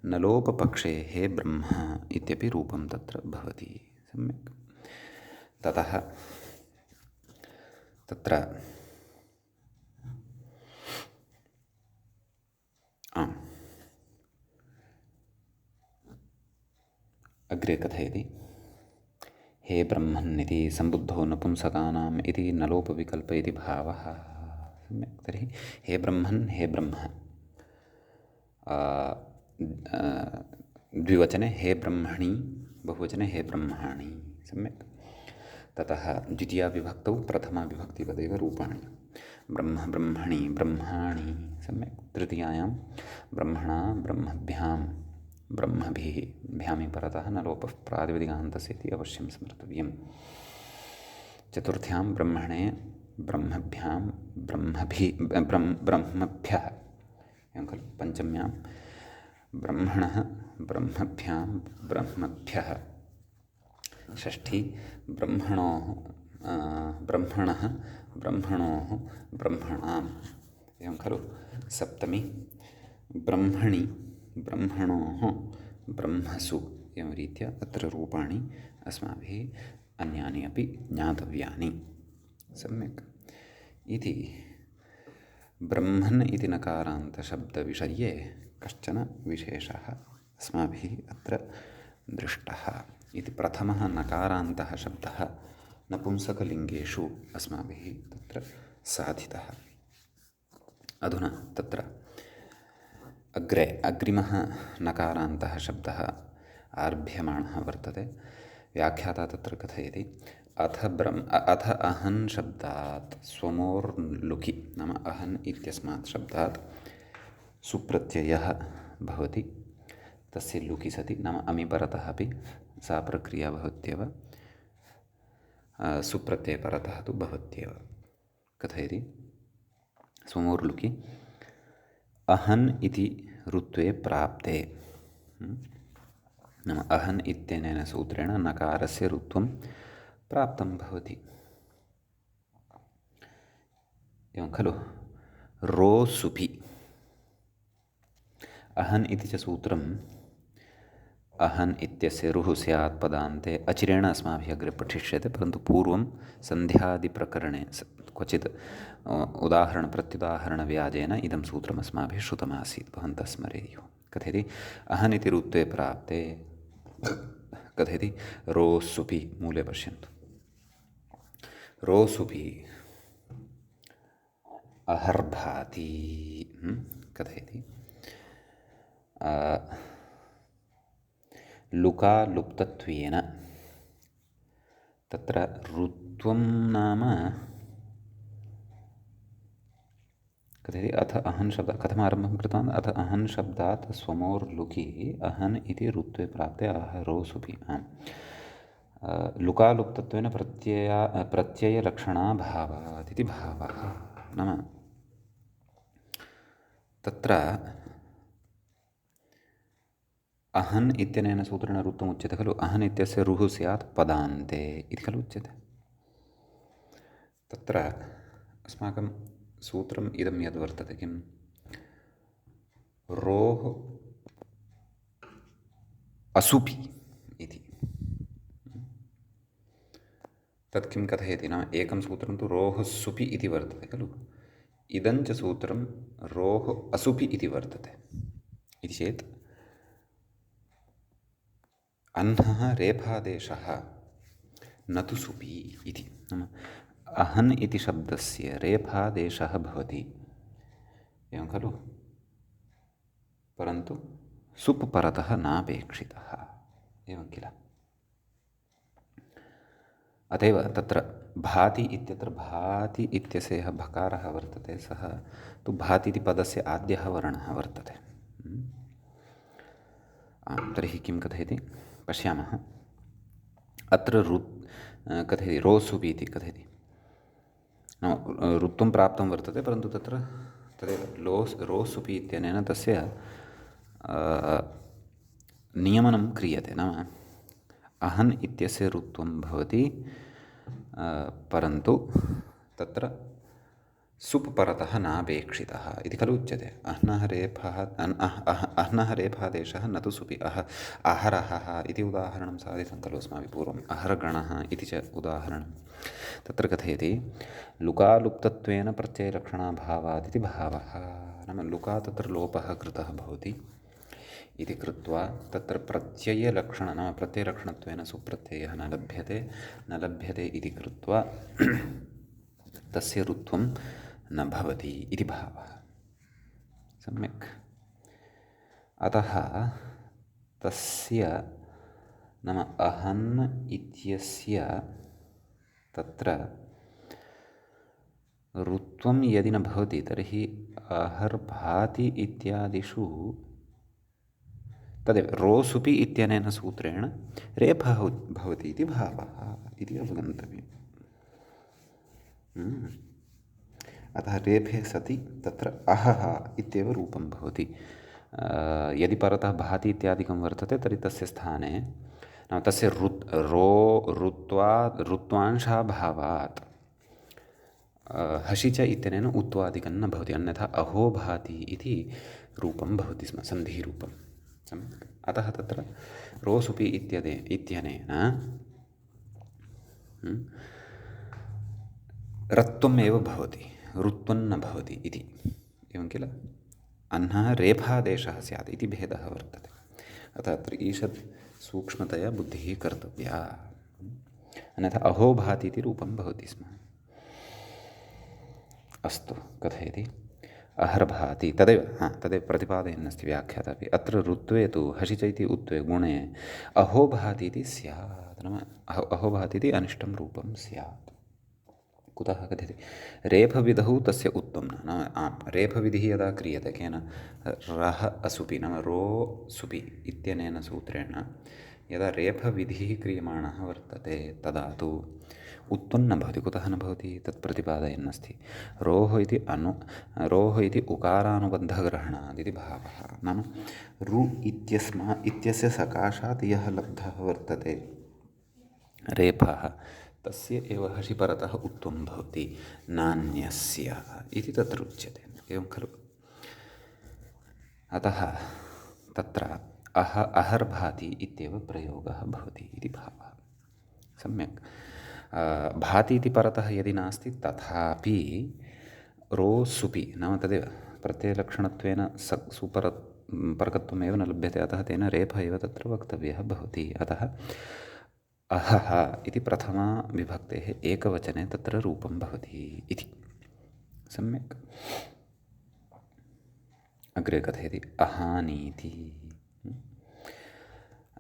नलोपपक्षे हे ब्रह्म इत्यपि रूपं तत्र भवति सम्यक् ततः तत्र आम् अग्रे कथयति हे ब्रह्मन् इति सम्बुद्धो नपुंसकानाम् इति नलोपविकल्प इति भावः सम्यक् तर्हि हे ब्रह्मन् हे ब्रह्म द्विवचने हे ब्रह्मणि बहुवचने हे ब्रह्माणि सम्यक् ततः द्वितीया विभक्तौ प्रथमा विभक्तिपदैव रूपाणि ब्रह्म ब्रह्मणि ब्रह्माणि सम्यक् तृतीयायां ब्रह्मणा ब्रह्मभ्यां ब्रह्मभिः भ्यामि परतः न लोपः प्रातिपदिकान्तस्य इति अवश्यं स्मर्तव्यं चतुर्थ्यां ब्रह्मणे ब्रह्मभ्यां ब्रह्मभ्यः एवं खलु पञ्चम्यां ब्रह्मणः ब्रह्मभ्यां ब्रह्मभ्यः षष्ठी ब्रह्मणोः ब्रह्मणः ब्रह्मणोः ब्रह्मणाम् एवं खलु सप्तमी ब्रह्मणि ब्रह्मणोः ब्रह्मसु एवं रीत्या अत्र रूपाणि अस्माभिः अन्यानि अपि ज्ञातव्यानि सम्यक् इति ब्रह्मन् इति नकारान्तशब्दविषये कश्चन विशेषः अस्माभिः अत्र दृष्टः इति प्रथमः नकारान्तः शब्दः नपुंसकलिङ्गेषु अस्माभिः तत्र साधितः अधुना तत्र अग्रिमः नकारान्तः शब्दः आरभ्यमाणः वर्तते व्याख्याता तत्र कथयति अथ अहन् शब्दात् स्वमोर्लुकि नाम अहन् इत्यस्मात् शब्दात् सुप्रत्ययः भवति तस्य लुकि सति नाम अमिपरतः अपि सा प्रक्रिया भवत्येव सुप्रत्ययपरतः तु भवत्येव कथयति स्वमोर्लुकि अहन् इति ऋत्वे प्राप्ते नाम अहन् इत्यनेन सूत्रेण नकारस्य ऋत्वं प्राप्तं भवति एवं खलु रोसुपि अहन् इति च सूत्रम् अहन् इत्यस्य रुः स्यात् पदान्ते अचिरेण अस्माभिः अग्रे पठिष्यते परन्तु पूर्वं सन्ध्यादिप्रकरणे क्वचित् उदाहरणप्रत्युदाहरणव्याजेन इदं सूत्रम् अस्माभिः श्रुतमासीत् भवन्तः स्मरेयुः कथयति अहन् इति ऋत्वे प्राप्ते कथयति रोसुपि मूले पश्यन्तु रोसुपि अहर्भाति कथयति लुकालुप्तत्वेन तत्र ऋत्वं नाम कथयति अथ अहन् शब्दः कथम् आरम्भं कृतवान् अथ अहन् शब्दात् स्वमोर्लुकि अहन् इति ऋत्वे प्राप्ते अहरोसुपि आम् लुकालुप्तत्वेन प्रत्ययलक्षणाभावात् इति भावः नाम तत्र अहन् इत्यनेन सूत्रेण ऋत्वम् उच्यते खलु अहन् इत्यस्य रुः स्यात् पदान्ते इति खलु उच्यते तत्र अस्माकं सूत्रम् इदं यद्वर्तते किं रोः असुपि इति तत् किं कथयति नाम एकं सूत्रं तु रोः सुपि इति वर्तते खलु इदं च सूत्रं रोः असुपि इति वर्तते इति चेत् अह्नः रेफादेशः न तु सुपि इति नाम अहन् इति शब्दस्य रेफादेशः भवति एवं खलु परन्तु सुप् परतः नापेक्षितः एवं किल अत एव तत्र भाति इत्यत्र भाति इत्यस्य यः भकारः वर्तते सः तु भाति इति पदस्य आद्यः वर्णः वर्तते तर्हि किं कथयति पश्यामः अत्र कथयति रोसुपि इति कथयति नाम ऋत्वं प्राप्तं वर्तते परन्तु तत्र तदेव रोसुपि इत्यनेन तस्य नियमनं क्रियते नाम अहन् इत्यस्य ऋत्वं भवति परन्तु तत्र सुप् परतः नापेक्षितः इति खलु उच्यते अह्नः रेफादेशः न तु सुपि अहरः इति उदाहरणं साधितं खलु अस्माभिः पूर्वम् अहरगणः इति च उदाहरणं तत्र कथयति लुकालुप्तत्वेन प्रत्ययलक्षणाभावात् इति भावः नाम लुका तत्र लोपः कृतः भवति इति कृत्वा तत्र प्रत्ययलक्षण नाम प्रत्ययलक्षणत्वेन सुप्रत्ययः न लभ्यते इति कृत्वा तस्य ऋत्वं न भवति इति भावः सम्यक् अतः तस्य नाम अहन् इत्यस्य तत्र ऋत्वं यदि न भवति तर्हि अहर्भाति इत्यादिषु तदेव रोसुपि इत्यनेन सूत्रेण रेफः भवति इति भावः इति अवगन्तव्यम् अतः रेफे सति तत्र अहः इत्येव रूपं भवति यदि परतः भाति इत्यादिकं वर्तते तर्हि तस्य स्थाने नाम तस्य ऋत्वांशाभावात् हसि च इत्यनेन उत्वादिकं न भवति अन्यथा अहो भाति इति रूपं भवति स्म सन्धिरूपं सम्यक् अतः तत्र रोसुपि इत्यनेन रत्वमेव भवति ऋत्वं न भवति इति एवं किल अह्नः रेफादेशः स्यात् इति भेदः वर्तते अतः अत्र ईषत् सूक्ष्मतया बुद्धिः कर्तव्या अन्यथा अहो भाति इति रूपं भवति स्म अस्तु कथयति अहर्भाति तदेव प्रतिपादयन्नस्ति व्याख्याता अपि अत्र ऋत्वे तु हसि च इति उत्वे गुणे अहो भाति इति स्यात् नाम अहो भाति इति अनिष्टं रूपं स्यात् कुतः कथयति रेफविधौ तस्य उत्वं नाम रेफविधिः यदा क्रियते केन रः असुपि नाम रो सुपि इत्यनेन सूत्रेण यदा रेफविधिः क्रियमाणः वर्तते तदा तु उत्वं न भवति कुतः न भवति तत् प्रतिपादयन्नस्ति रोः इति उकारानुबन्धग्रहणात् इति भावः नाम रु इत्यस्य सकाशात् यः लब्धः वर्तते रेफः तस्य एव हसि परतः उत्वं भवति नान्यस्य इति तत्र उच्यते एवं खलु अतः तत्र अहर्भाति इत्येव प्रयोगः भवति इति भावः सम्यक् भाति इति परतः यदि नास्ति तथापि रोसुपि नाम तदेव प्रत्ययलक्षणत्वेन परकत्वमेव न लभ्यते अतः तेन रेफः एव तत्र वक्तव्यः भवति अतः अहः इति प्रथमा विभक्तेः एकवचने तत्र रूपं भवति इति सम्यक् अग्रे कथयति अहानीति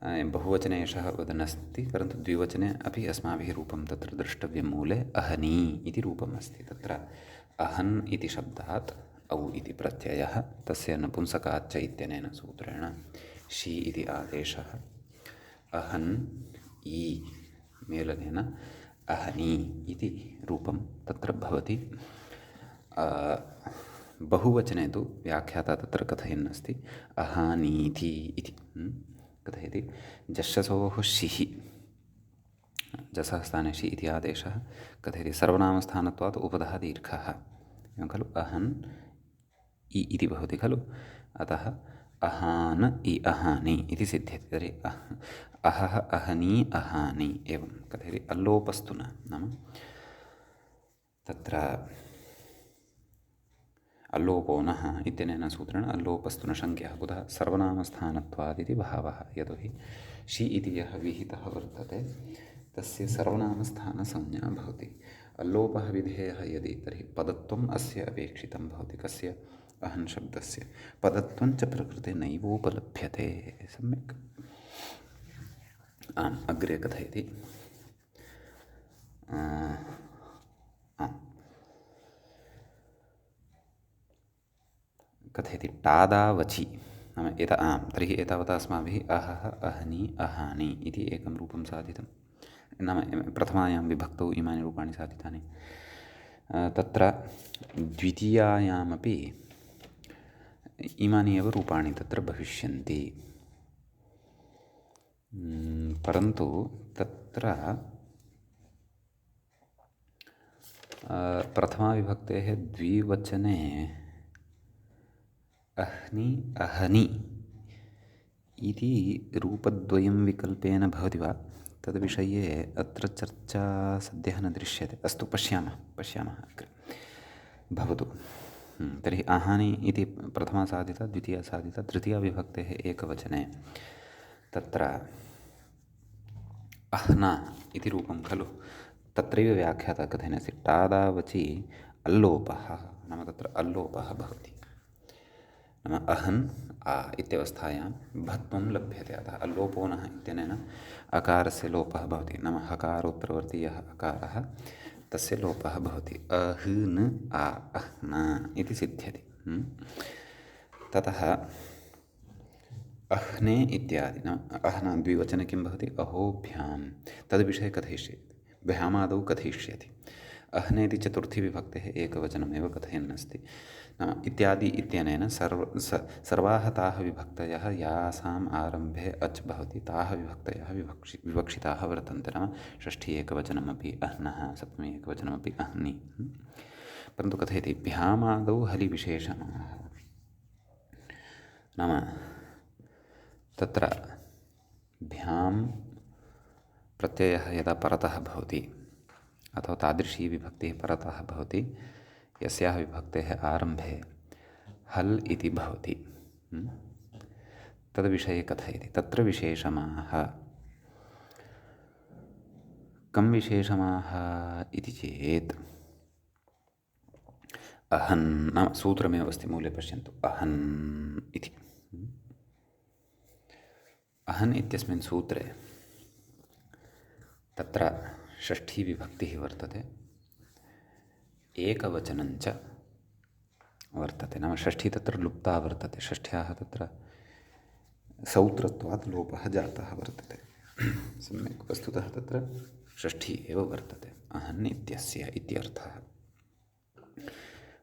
बहुवचने एषः वदन्नस्ति परन्तु द्विवचने अपि अस्माभिः रूपं तत्र द्रष्टव्यं मूले अहनी इति रूपम् अस्ति तत्र अहन् इति शब्दात् औ इति प्रत्ययः तस्य नपुंसकाच्च इत्यनेन सूत्रेण शी इति आदेशः अहन् ई मेलनेन अहनी इति रूपं तत्र भवति। बहुवचने तु व्याख्याता तत्र कथयन् अस्ति अहानीति इति कथयति। जश्शसोः शिः जसः स्थाने शि इति आदेशः कथयति सर्वनामस्थानत्वात् उपधः दीर्घः एवं खलु अहन् इ इति भवति खलु। अतः अहान इ अहानि इति सिद्ध्यति। तर्हि अहः अहनी अहानि एवं कथयति। अल्लोपस्तु नाम तत्र अल्लोपो नः इत्यनेन सूत्रेण अल्लोपस्तु न शङ्क्यः। कुतः सर्वनामस्थानत्वादिति भावः। यतोहि शि इति यः विहितः वर्तते तस्य सर्वनामस्थानसंज्ञा भवति। अल्लोपः विधेयः यदि तर्हि पदत्वम् अस्य अपेक्षितं भवति। कस्य? अहन् शब्दस्य। पदत्वं च प्रकृते नैवोपलभ्यते। सम्यक्। आम्, अग्रे कथयति। कथयति टादावचि नाम तर्हि एतावता अस्माभिः अहः अहनी अहानि इति एकं रूपं साधितं। नाम प्रथमायां विभक्तौ इमानि रूपाणि साधितानि। तत्र द्वितीयायामपि इमानि एव रूपाणि तत्र भविष्यन्ति। परन्तु तत्र प्रथमाविभक्तेः द्विवचने अह्नि अहनि इति रूपद्वयं विकल्पेन भवति वा तद्विषये अत्र चर्चा सद्यः न दृश्यते। अस्तु, पश्यामः अग्रे। भवतु। तर्हि अहानि इति प्रथमा साधिता, द्वितीया साधिता, तृतीयाविभक्तेः एकवचने तत्र अह्ना इति रूपं खलु। तत्रैव व्याख्याता कथयन्नस्ति टादावचि अल्लोपः नाम तत्र अल्लोपः भवति। नाम अहन् आ इत्यवस्थायां भत्वं लभ्यते। अतः अल्लोपो नः इत्यनेन अकारस्य लोपः भवति। नाम हकारोत्तरवर्ती यः अकारः तस्य लोपः भवति। अह्न आ अह्ना इति सिद्ध्यति। ततः अह्ने इत्यादि नाम अह्ना द्विवचने किं भवति? अहोभ्यां। तद्विषये कथयिष्यति, भ्यामादौ कथयिष्यति। अह्ने इति चतुर्थी विभक्तेः एकवचनमेव कथयन्नस्ति। नाम इत्यादि इत्यनेन सर्वाः ताः विभक्तयः यासाम् आरम्भे अच् भवति ताः विभक्तयः विवक्षिताः वर्तन्ते। नाम षष्ठी एकवचनमपि अह्नः, सप्तमी एकवचनमपि अह्नि। परन्तु कथयति भ्यामादौ हलिविशेषणाः। नाम तत्र भ्यां प्रत्ययः यदा परतः भवति अथवा तादृशी विभक्तिः परतः भवति यस्याः विभक्तेः आरम्भे हल् इति भवति, तद्विषये कथयति। तत्र विशेषमाः कं विशेषमाः इति चेत् अहन् नाम सूत्रमेव अस्ति, मूले पश्यन्तु। अहन् इति अहन् इत्यस्मिन् सूत्रे तत्र षष्ठी विभक्तिः वर्तते, एकवचनञ्च वर्तते। नाम षष्ठी तत्र लुप्ता वर्तते। षष्ठ्याः तत्र सौत्रत्वात् लोपः जातः वर्तते। सम्यक्। वस्तुतः तत्र षष्ठी एव वर्तते अहन् इत्यस्य इत्यर्थः।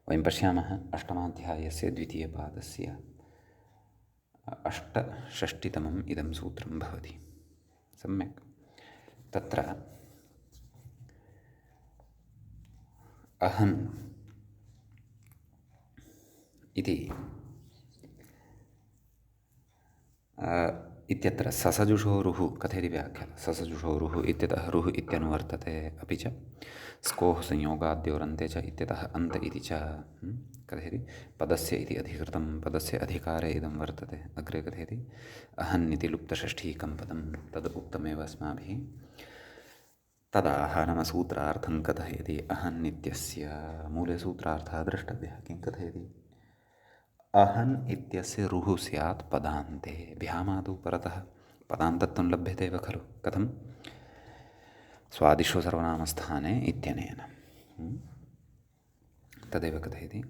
वयं पश्यामः अष्टमाध्यायस्य द्वितीयपादस्य अष्टषष्टितमम् इदं सूत्रं भवति। सम्यक्। तत्र अहन् इति इत्यत्र ससजुषोरुः कथयति व्याख्याता। ससजुषोरुः इत्यतः रुः इत्यनुवर्तते। अपि च स्कोः संयोगाद्योरन्ते च इत्यतः अन्त इति च कथयति। पदस्य इति अधिकृतं पदस्य अधिकारे इदं वर्तते। अग्रे कथयति अहन् इति लुप्तषष्ठीकं पदं तद् उक्तमेव अस्माभिः। तदाह नाम सूत्रार्थं कथयति। अहन् इत्यस्य मूले सूत्रार्थः द्रष्टव्यः। किं कथयति? अहन् इत्यस्य रुः स्यात् पदान्ते। भ्यामादौ परतः पदान्तत्वं लभ्यते एव खलु। कथं? स्वादिष्व सर्वनामस्थाने इत्यनेन। तदेव कथयति।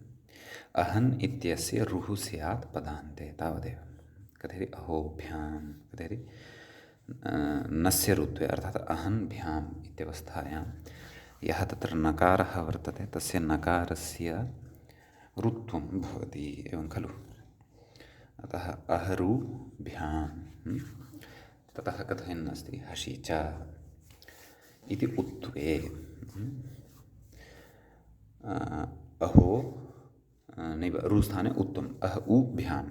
अहन् इत्यस्य रुः स्यात् पदान्ते तावदेव। कथयति अहोभ्यां, कथयति नस्य रुत्वे अर्थात् अहन्भ्याम् इत्यवस्थायां यः तत्र नकारः वर्तते तस्य नकारस्य रुत्वं भवति एवं खलु। अतः अहरूभ्यां ततः कथयन् अस्ति हसि च इति उत्वे अहो नैव रुस्थाने उत्तम अह उभ्यां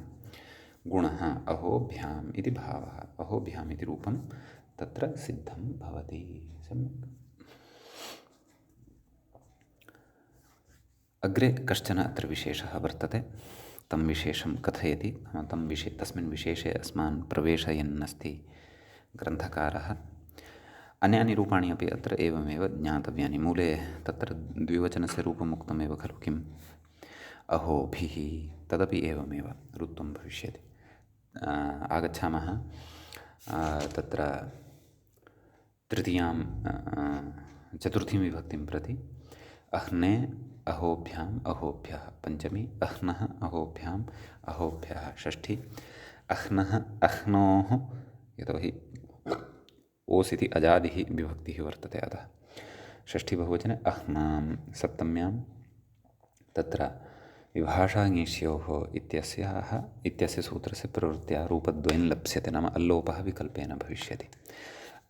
गुणः अहोभ्याम् इति भावः अहोभ्याम् इति रूपं तत्र सिद्धं भवति। सम्यक्। अग्रे कश्चन अत्र विशेषः वर्तते, तं विशेषं कथयति, तस्मिन् विशेषे अस्मान् प्रवेशयन्नस्ति ग्रन्थकारः। अन्यानि रूपाणि अपि अत्र एवमेव ज्ञातव्यानि। मूले तत्र द्विवचनस्य रूपम् उक्तमेव खलु, किम् अहोभिः, तदपि एवमेव रुत्वं भविष्यति। आगच्छामः तत्र तृतीयां चतुर्थीं विभक्तिं प्रति। अह्ने अहोभ्याम् अहोभ्यः पञ्चमी, अह्नः अहोभ्याम् अहोभ्यः षष्ठी, अह्नः अह्नोः, यतोहि ओस् इति अजादिः विभक्तिः वर्तते अतः षष्ठी बहुवचने अह्नां। सप्तम्यां तत्र विभाषाङीष्योः इत्यस्य सूत्रस्य प्रवृत्त्या रूपद्वयं लप्स्यते, नाम अल्लोपः विकल्पेन भविष्यति।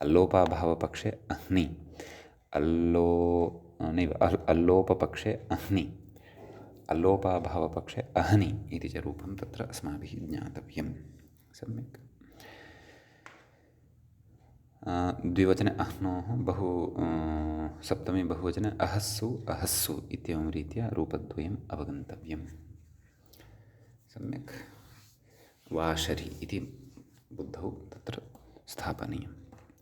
अल्लोपाभावपक्षे अह्नि, अल्लोपपक्षे अह्नि, अल्लोपाभावपक्षे अह्नि इति च रूपं तत्र अस्माभिः ज्ञातव्यं। सम्यक्। द्विवचने अह्नोः, सप्तमी बहुवचने अहस्सु अहस्सु इत्येवं रीत्या रूपद्वयम् अवगन्तव्यम्। सम्यक्। वाशरी इति बुद्धौ तत्र स्थापनीयं,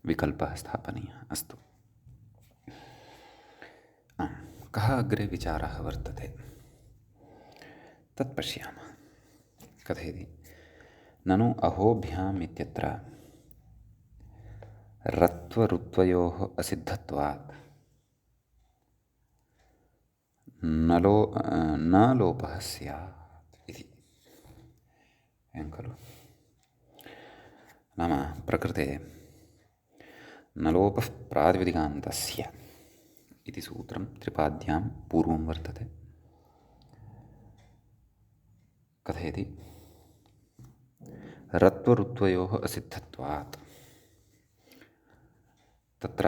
विकल्पः स्थापनीयः। अस्तु, कः अग्रे विचारः वर्तते तत् पश्यामः। कथयति ननु अहोभ्याम् इत्यत्र रत्वरुत्वयोः असिद्धत्वात् न लोपः स्यात् इति। एवं खलु। नाम प्रकृते न लोपः प्रातिपदिकान्तस्य इति सूत्रं त्रिपाद्यां पूर्वं वर्तते। कथयति रत्वरुत्वयोः असिद्धत्वात्। तत्र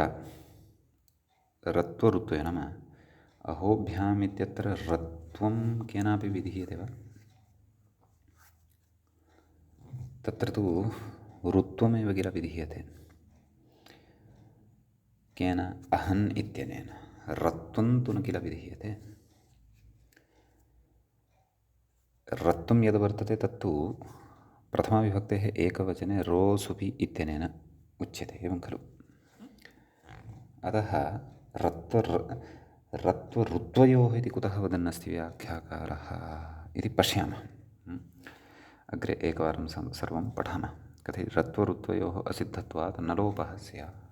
रत्वरुत्वे नाम अहोभ्याम् इत्यत्र रत्वं केनापि विधीयते वा? तत्र तु रुत्वमेव किल विधीयते। केन? अहन् इत्यनेन। रत्वं तु न किल विधीयते। रत्वं यद् वर्तते तत्तु प्रथमाविभक्तेः एकवचने रोसुपि इत्यनेन उच्यते, एवं खलु। अतः रत्वरुत्वयोः इति कुतः वदन्नस्ति व्याख्याकारः इति पश्यामः। अग्रे एकवारं सर्वं पठामः। कथयति रत्वरुत्वयोः असिद्धत्वात् न लोपः स्यात्।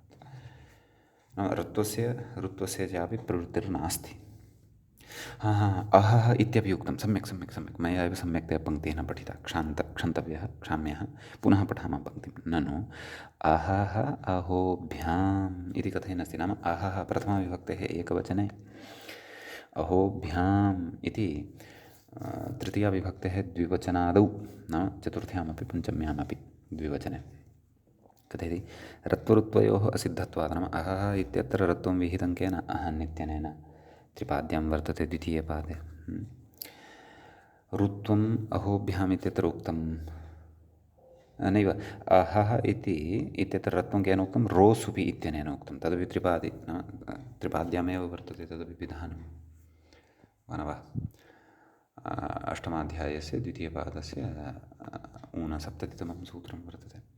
नाम रुत्वस्य चापि प्रवृत्तिर्नास्ति। अहः इत्यपि उक्तं। सम्यक् मया एव सम्यक्तया पङ्क्तिः न पठिता, क्षन्तव्यः, क्षाम्यः। पुनः पठामः पङ्क्तिं। ननु अहः अहोभ्याम् इति कथयन्नस्ति। नाम अहः प्रथमाविभक्तेः एकवचने, अहोभ्याम् इति तृतीयाविभक्तेः द्विवचनादौ, नाम चतुर्थ्यामपि पञ्चम्यामपि द्विवचने। कथयति रत्वरुत्वयोः असिद्धत्वात्। नाम अहः इत्यत्र रत्वं विहितं केन? अहन् इत्यनेन। त्रिपाद्यां वर्तते द्वितीयपादे। रुत्वम् अहोभ्याम् इत्यत्र उक्तं नैव। अहः इत्यत्र रत्वं केन उक्तं? रोसुपि इत्यनेन उक्तं। तदपि त्रिपादि, नाम त्रिपाद्यामेव वर्तते तदपि विधानं। मानवः अष्टमाध्यायस्य द्वितीयपादस्य ऊनसप्ततितमं सूत्रं वर्तते।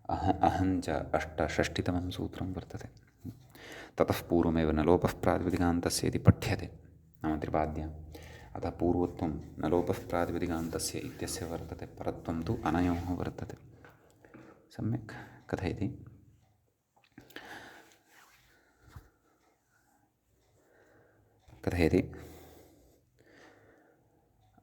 अहञ्च अष्टषष्टितमं सूत्रं वर्तते। ततः पूर्वमेव न लोपः प्रातिपदिकान्तस्य इति पठ्यते, नाम त्रिपाद्याम्। अतः पूर्वत्वं न लोपः प्रातिपदिकान्तस्य इत्यस्य वर्तते, परत्वं तु अनयोः वर्तते। सम्यक्। कथयति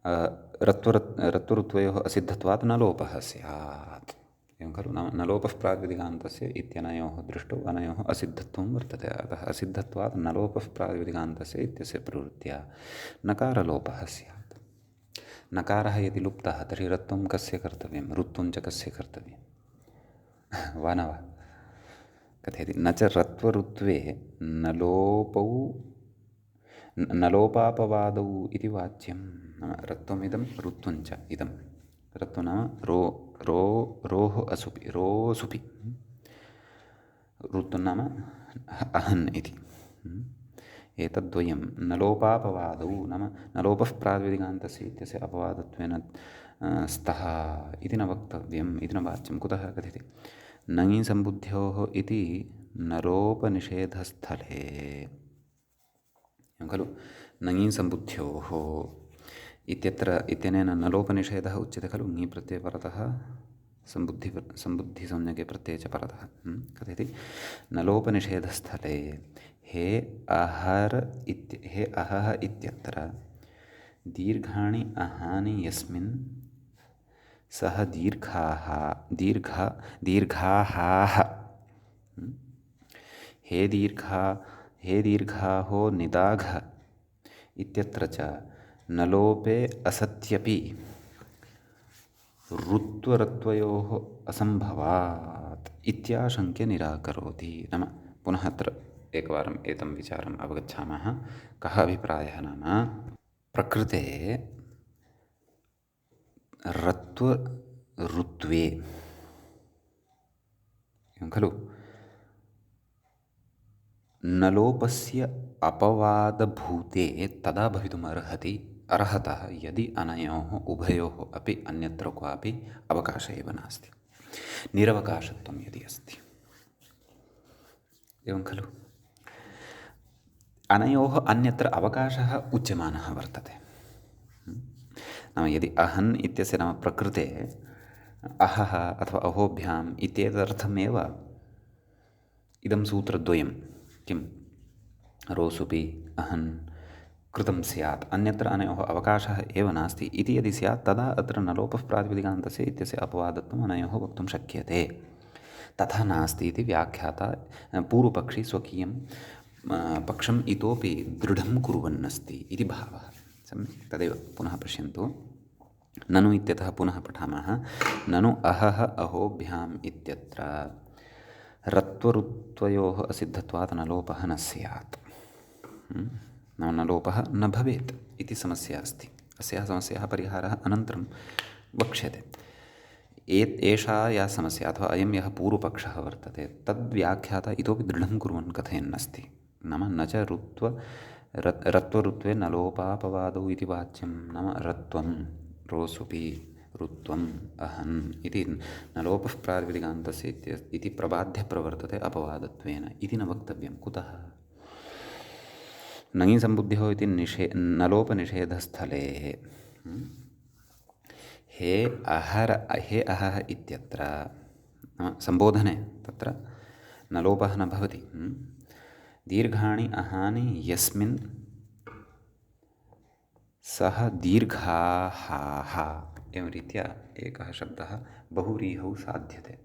रत्वऋत्वयोः असिद्धत्वात् न लोपः स्यात् एवं खलु नाम न लोपः प्रातिपदिकान्तस्य इत्यनयोः दृष्टौ अनयोः असिद्धत्वं वर्तते अतः असिद्धत्वात् न लोपः प्रातिपदिकान्तस्य इत्यस्य प्रवृत्त्या नकारलोपः स्यात् नकारः यदि लुप्तः तर्हि रत्वं कस्य कर्तव्यं रुत्वं च कस्य कर्तव्यं वा न वा कथयति न च रत्वऋत्वे न लोपौ न लोपापवादौ इति वाच्यं नाम रत्वमिदं रुत्वञ्च इदं रत्वं नाम रोः असुपि रोसुपि रुत्वं नाम अहन् इति एतद्द्वयं न लोपापवादौ नाम न लोपः प्रातिपदिकान्तस्य इत्यस्य अपवादत्वेन स्तः इति न वक्तव्यम् इति न वाच्यं कुतः कथयति नङि सम्बुद्ध्योः इति नरोपनिषेधस्थले खलु नङि सम्बुद्ध्योः इत्यत्र इत्यनेन नलोपनिषेधः उच्यते खलु ङि प्रत्यये परतः सम्बुद्धिसंज्ञके प्रत्यये च परतः कथयति नलोपनिषेधस्थले हे अहः इत्यत्र दीर्घाणि अहानि यस्मिन् सः दीर्घाः हे दीर्घाहो निदाघ इत्यत्र च न लोपे असत्यपि ऋत्वरत्वयोः असम्भवात् इत्याशङ्क्य निराकरोति नाम पुनः अत्र एकवारम् एतं विचारम् अवगच्छामः कः अभिप्रायः नाम प्रकृते रत्वऋत्वे खलु न लोपस्य अपवादभूते तदा भवितुम् अर्हतः यदि अनयोः उभयोः अपि अन्यत्र क्वापि अवकाशः एव नास्ति निरवकाशत्वं यदि अस्ति एवं खलु अनयोः अन्यत्र अवकाशः उच्यमानः वर्तते नाम यदि अहन् इत्यस्य नाम प्रकृते अहः अथवा अहोभ्याम् इत्येतदर्थमेव इदं सूत्रद्वयं किं रोसुपि अहन् कृतं स्यात् अन्यत्र अनयोः अवकाशः एव नास्ति इति यदि स्यात् तदा अत्र न लोपः प्रातिपदिकान्तस्य इत्यस्य अपवादत्वम् अनयोः वक्तुं शक्यते तथा नास्ति इति व्याख्याता पूर्वपक्षी स्वकीयं पक्षम् इतोपि दृढं कुर्वन्नस्ति इति भावः सम्यक् तदेव पुनः पश्यन्तु ननु इत्यतः पुनः पठामः ननु अहः अहोभ्याम् इत्यत्र रत्वऋत्वयोः असिद्धत्वात् न लोपः न स्यात् नाम न लोपः न भवेत् इति समस्या अस्ति अस्याः समस्याः परिहारः अनन्तरं वक्ष्यते एषा या समस्या अथवा अयं यः पूर्वपक्षः वर्तते तद्व्याख्याता इतोपि दृढं कुर्वन् कथयन्नस्ति नाम न च रत्वऋत्वे न लोपापवादौ इति वाच्यं नाम रत्वं रोसुपि ऋत्वम् अहन् इति न लोपः प्रातिपदिकान्तस्य इति प्रबाध्य प्रवर्तते अपवादत्वेन इति न वक्तव्यं कुतः नङि सम्बुद्ध्योः इति न लोपनिषेधस्थले हे अहः इत्यत्र नाम सम्बोधने तत्र न लोपः न भवति दीर्घाणि अहानि यस्मिन् सः दीर्घाः एवं रीत्या एकः शब्दः बहुव्रीहौ साध्यते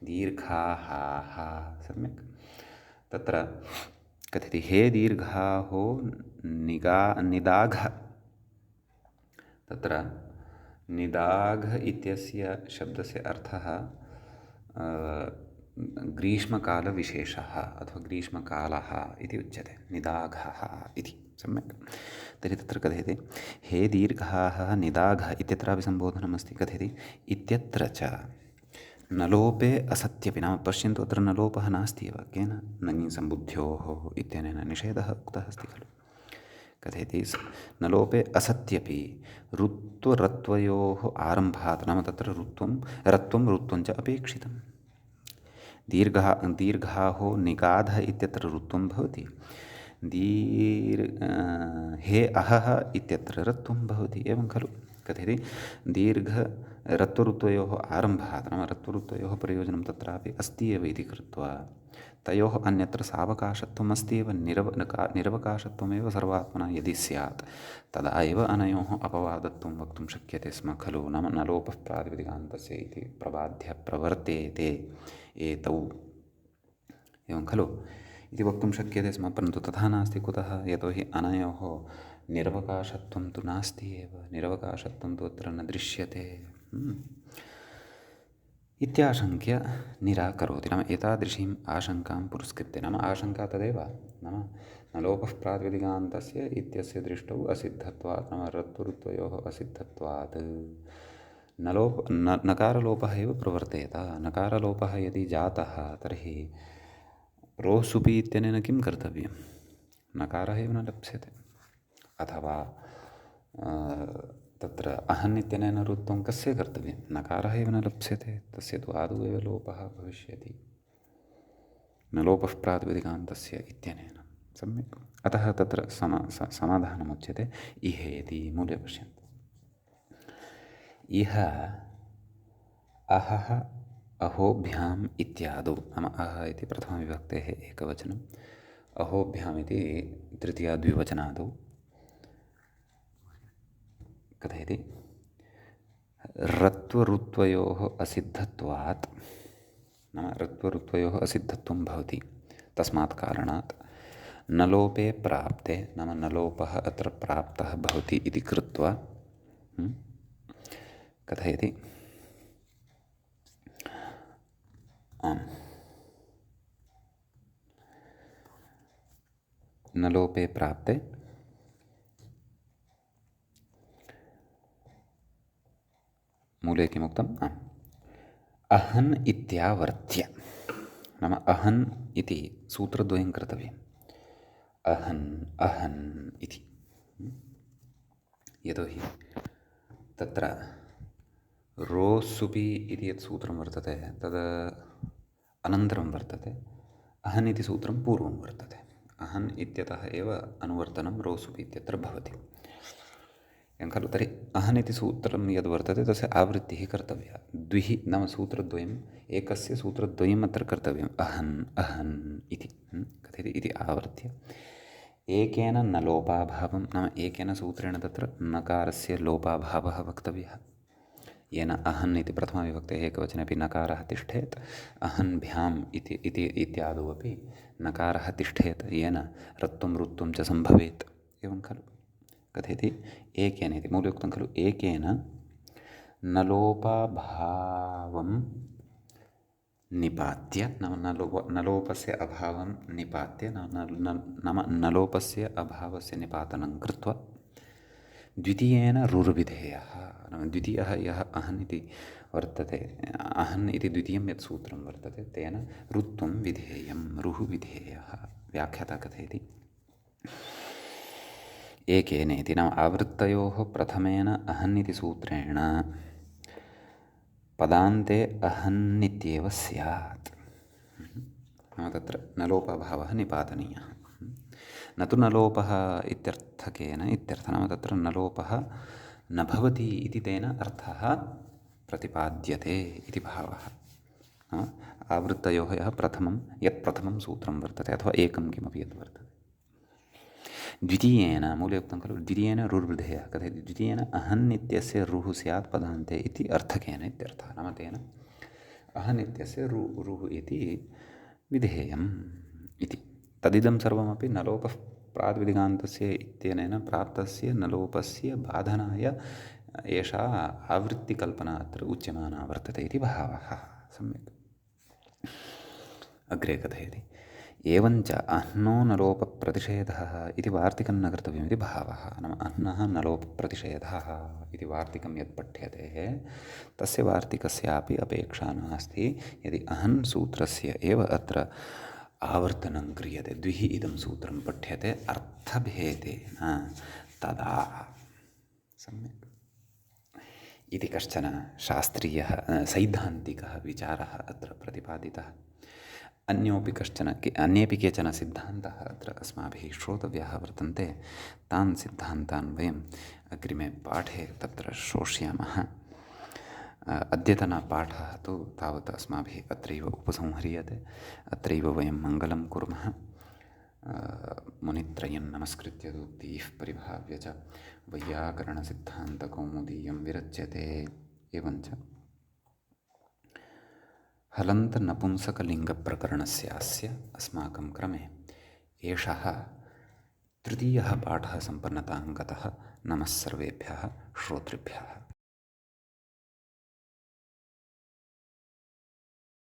दीर्घाः सम्यक् तत्र कथयति हे दीर्घाहो निदाघ तत्र निदाघ इत्यस्य शब्दस्य अर्थः ग्रीष्मकालविशेषः अथवा ग्रीष्मकालः इति उच्यते निदाघः इति सम्यक् तर्हि तत्र कथयति हे दीर्घाः निदाघ इत्यत्रापि सम्बोधनमस्ति कथयति इत्यत्र च न लोपे असत्यपि नाम पश्यन्तु अत्र न लोपः नास्ति एव केन नङि सम्बुद्ध्योः इत्यनेन निषेधः उक्तः अस्ति खलु कथयति न लोपे असत्यपि ऋत्वरत्वयोः आरम्भात् नाम तत्र रत्वं ऋत्वं च अपेक्षितं दीर्घाहो निगाध इत्यत्र ऋत्वं भवति हे अहः इत्यत्र रत्वं भवति एवं खलु कथयति रत्वऋत्वयोः आरम्भात् नाम रत्वऋत्वयोः प्रयोजनं तत्रापि अस्ति एव इति कृत्वा तयोः अन्यत्र सावकाशत्वम् अस्ति एव निरवकाशत्वमेव सर्वात्मना यदि स्यात् तदा एव अनयोः अपवादत्वं वक्तुं शक्यते स्म खलु। नाम न लोपः प्रातिपदिकान्तस्य इति प्रबाध्य प्रवर्तेते एतौ एवं खलु इति वक्तुं शक्यते स्म, परन्तु तथा नास्ति। कुतः? यतोहि अनयोः निरवकाशत्वं तु नास्ति एव, निरवकाशत्वं तु अत्र न दृश्यते इत्याशङ्क्य निराकरोति। नाम एतादृशीम् आशङ्कां पुरस्कृत्य, नाम आशङ्का तदेव, नाम न लोपः प्रातिपदिकान्तस्य इत्यस्य दृष्टौ असिद्धत्वात्, नाम रत्वरुत्वयोः असिद्धत्वात् नकारलोपः एव प्रवर्तेत। नकारलोपः यदि जातः तर्हि रोसुपि इत्यनेन किं कर्तव्यं? नकारः एव न लप्स्यते। अथवा तत्र अहन् इत्यनेन रुत्वं कस्य कर्तव्यं? नकारः एव न लप्स्यते, तस्य तु आदौ एव लोपः भविष्यति, न लोपः प्रातिपदिकान्तस्य इत्यनेन। सम्यक्। अतः तत्र समाधानमुच्यते इहेति। मूले पश्यन्तु। इह अहः अहोभ्याम् इत्यादौ, नाम अह इति प्रथमविभक्तेः एकवचनम्, अहोभ्याम् इति तृतीया द्विवचनादौ कथयति रत्वरुत्वयोः असिद्धत्वात्, नाम रत्वरुत्वयोः असिद्धत्वं भवति, तस्मात् कारणात् न लोपे प्राप्ते, नाम न लोपः अत्र प्राप्तः भवति इति कृत्वा कथयति न लोपे प्राप्ते मूले किमुक्तम्? अहन् इत्यावर्त्य, नाम अहन् इति सूत्रद्वयं कर्तव्यम्। अहन् अहन् इति, यतोहि तत्र रोसुपि इति यत् सूत्रं वर्तते तद् अनन्तरं वर्तते, अहन् इति सूत्रं पूर्वं वर्तते। अहन् इत्यतः एव अनुवर्तनं रोसुपि इत्यत्र भवति एवं खलु। तर्हि अहन् इति सूत्रं यद् वर्तते तस्य आवृत्तिः कर्तव्या। द्विः, नाम सूत्रद्वयम्, एकस्य सूत्रद्वयम् अत्र कर्तव्यम्। अहन् अहन् इति कथयति इति आवर्त्य एकेन न लोपाभावं, नाम एकेन सूत्रेण तत्र नकारस्य लोपाभावः वक्तव्यः। येन अहन् इति प्रथमाविभक्तेः एकवचने अपि नकारः तिष्ठेत्, अहन्भ्याम् इत्यादौ अपि नकारः तिष्ठेत्, येन रत्वं रुत्वं च सम्भवेत्। एवं खलु कथयति एकेन इति मूले उक्तं खलु। एकेन न लोपाभावं निपात्य, नाम न लोपस्य अभावं निपात्य, नाम न लोपस्य अभावस्य निपातनं कृत्वा द्वितीयेन रुर्विधेयः, नाम द्वितीयः यः अहन् इति वर्तते, अहन् इति द्वितीयं यत् सूत्रं वर्तते तेन रुत्वं विधेयं, रुः विधेयः। व्याख्याता कथयति एकेन इति, नाम आवृत्तयोः प्रथमेन अहन् इति सूत्रेण पदान्ते अहन्नित्येव स्यात्, नाम तत्र न लोपाभावः निपातनीयः, न तु न लोपः इत्यर्थकेन इत्यर्थः, नाम तत्र न लोपः न भवति इति तेन अर्थः प्रतिपाद्यते इति भावः। आवृत्तयोः यः यत् प्रथमं सूत्रं वर्तते अथवा एकं किमपि यद् वर्तते, द्वितीयेन मूले उक्तं खलु द्वितीयेन रुर्विधेयः, कथयति द्वितीयेन अहन् इत्यस्य रुः स्यात् पदान्ते इति अर्थकेन इत्यर्थः। नाम तेन अहन् इत्यस्य रुः इति विधेयम् इति। तदिदं सर्वमपि न लोपः प्रातिपदिकान्तस्य इत्यनेन प्राप्तस्य न लोपस्य बाधनाय एषा आवृत्तिकल्पना अत्र उच्यमाना वर्तते इति भावः। सम्यक्। अग्रे कथयति एवञ्च अह्नो न लोपप्रतिषेधः इति वार्तिकं न कर्तव्यमिति भावः। नाम अह्नः न लोपप्रतिषेधः इति वार्तिकं यत् पठ्यते तस्य वार्तिकस्यापि अपेक्षा नास्ति यदि अहन् सूत्रस्य एव अत्र आवर्तनं क्रियते, द्विः इदं सूत्रं पठ्यते अर्थभेदेन तदा। सम्यक्। इति कश्चन शास्त्रीयः सैद्धान्तिकः विचारः अत्र प्रतिपादितः। अन्येपि केचन सिद्धान्तः अत्र अस्माभिः श्रोतव्याः वर्तन्ते। तान् सिद्धान्तान् वयम् अग्रिमे पाठे तत्र श्रोष्यामः। अद्यतनपाठः तु तावत् अस्माभिः अत्रैव उपसंह्रियते। अत्रैव वयं मङ्गलं कुर्मः। मुनित्रयं नमस्कृत्य सूक्तिः परिभाव्य च वैयाकरणसिद्धान्तकौमुदीयं विरच्यते। एवञ्च हलन्तनपुंसकलिङ्गप्रकरणस्यास्य अस्माकं क्रमे एषः तृतीयः पाठः सम्पन्नतां गतः। नमः सर्वेभ्यः श्रोतृभ्यः।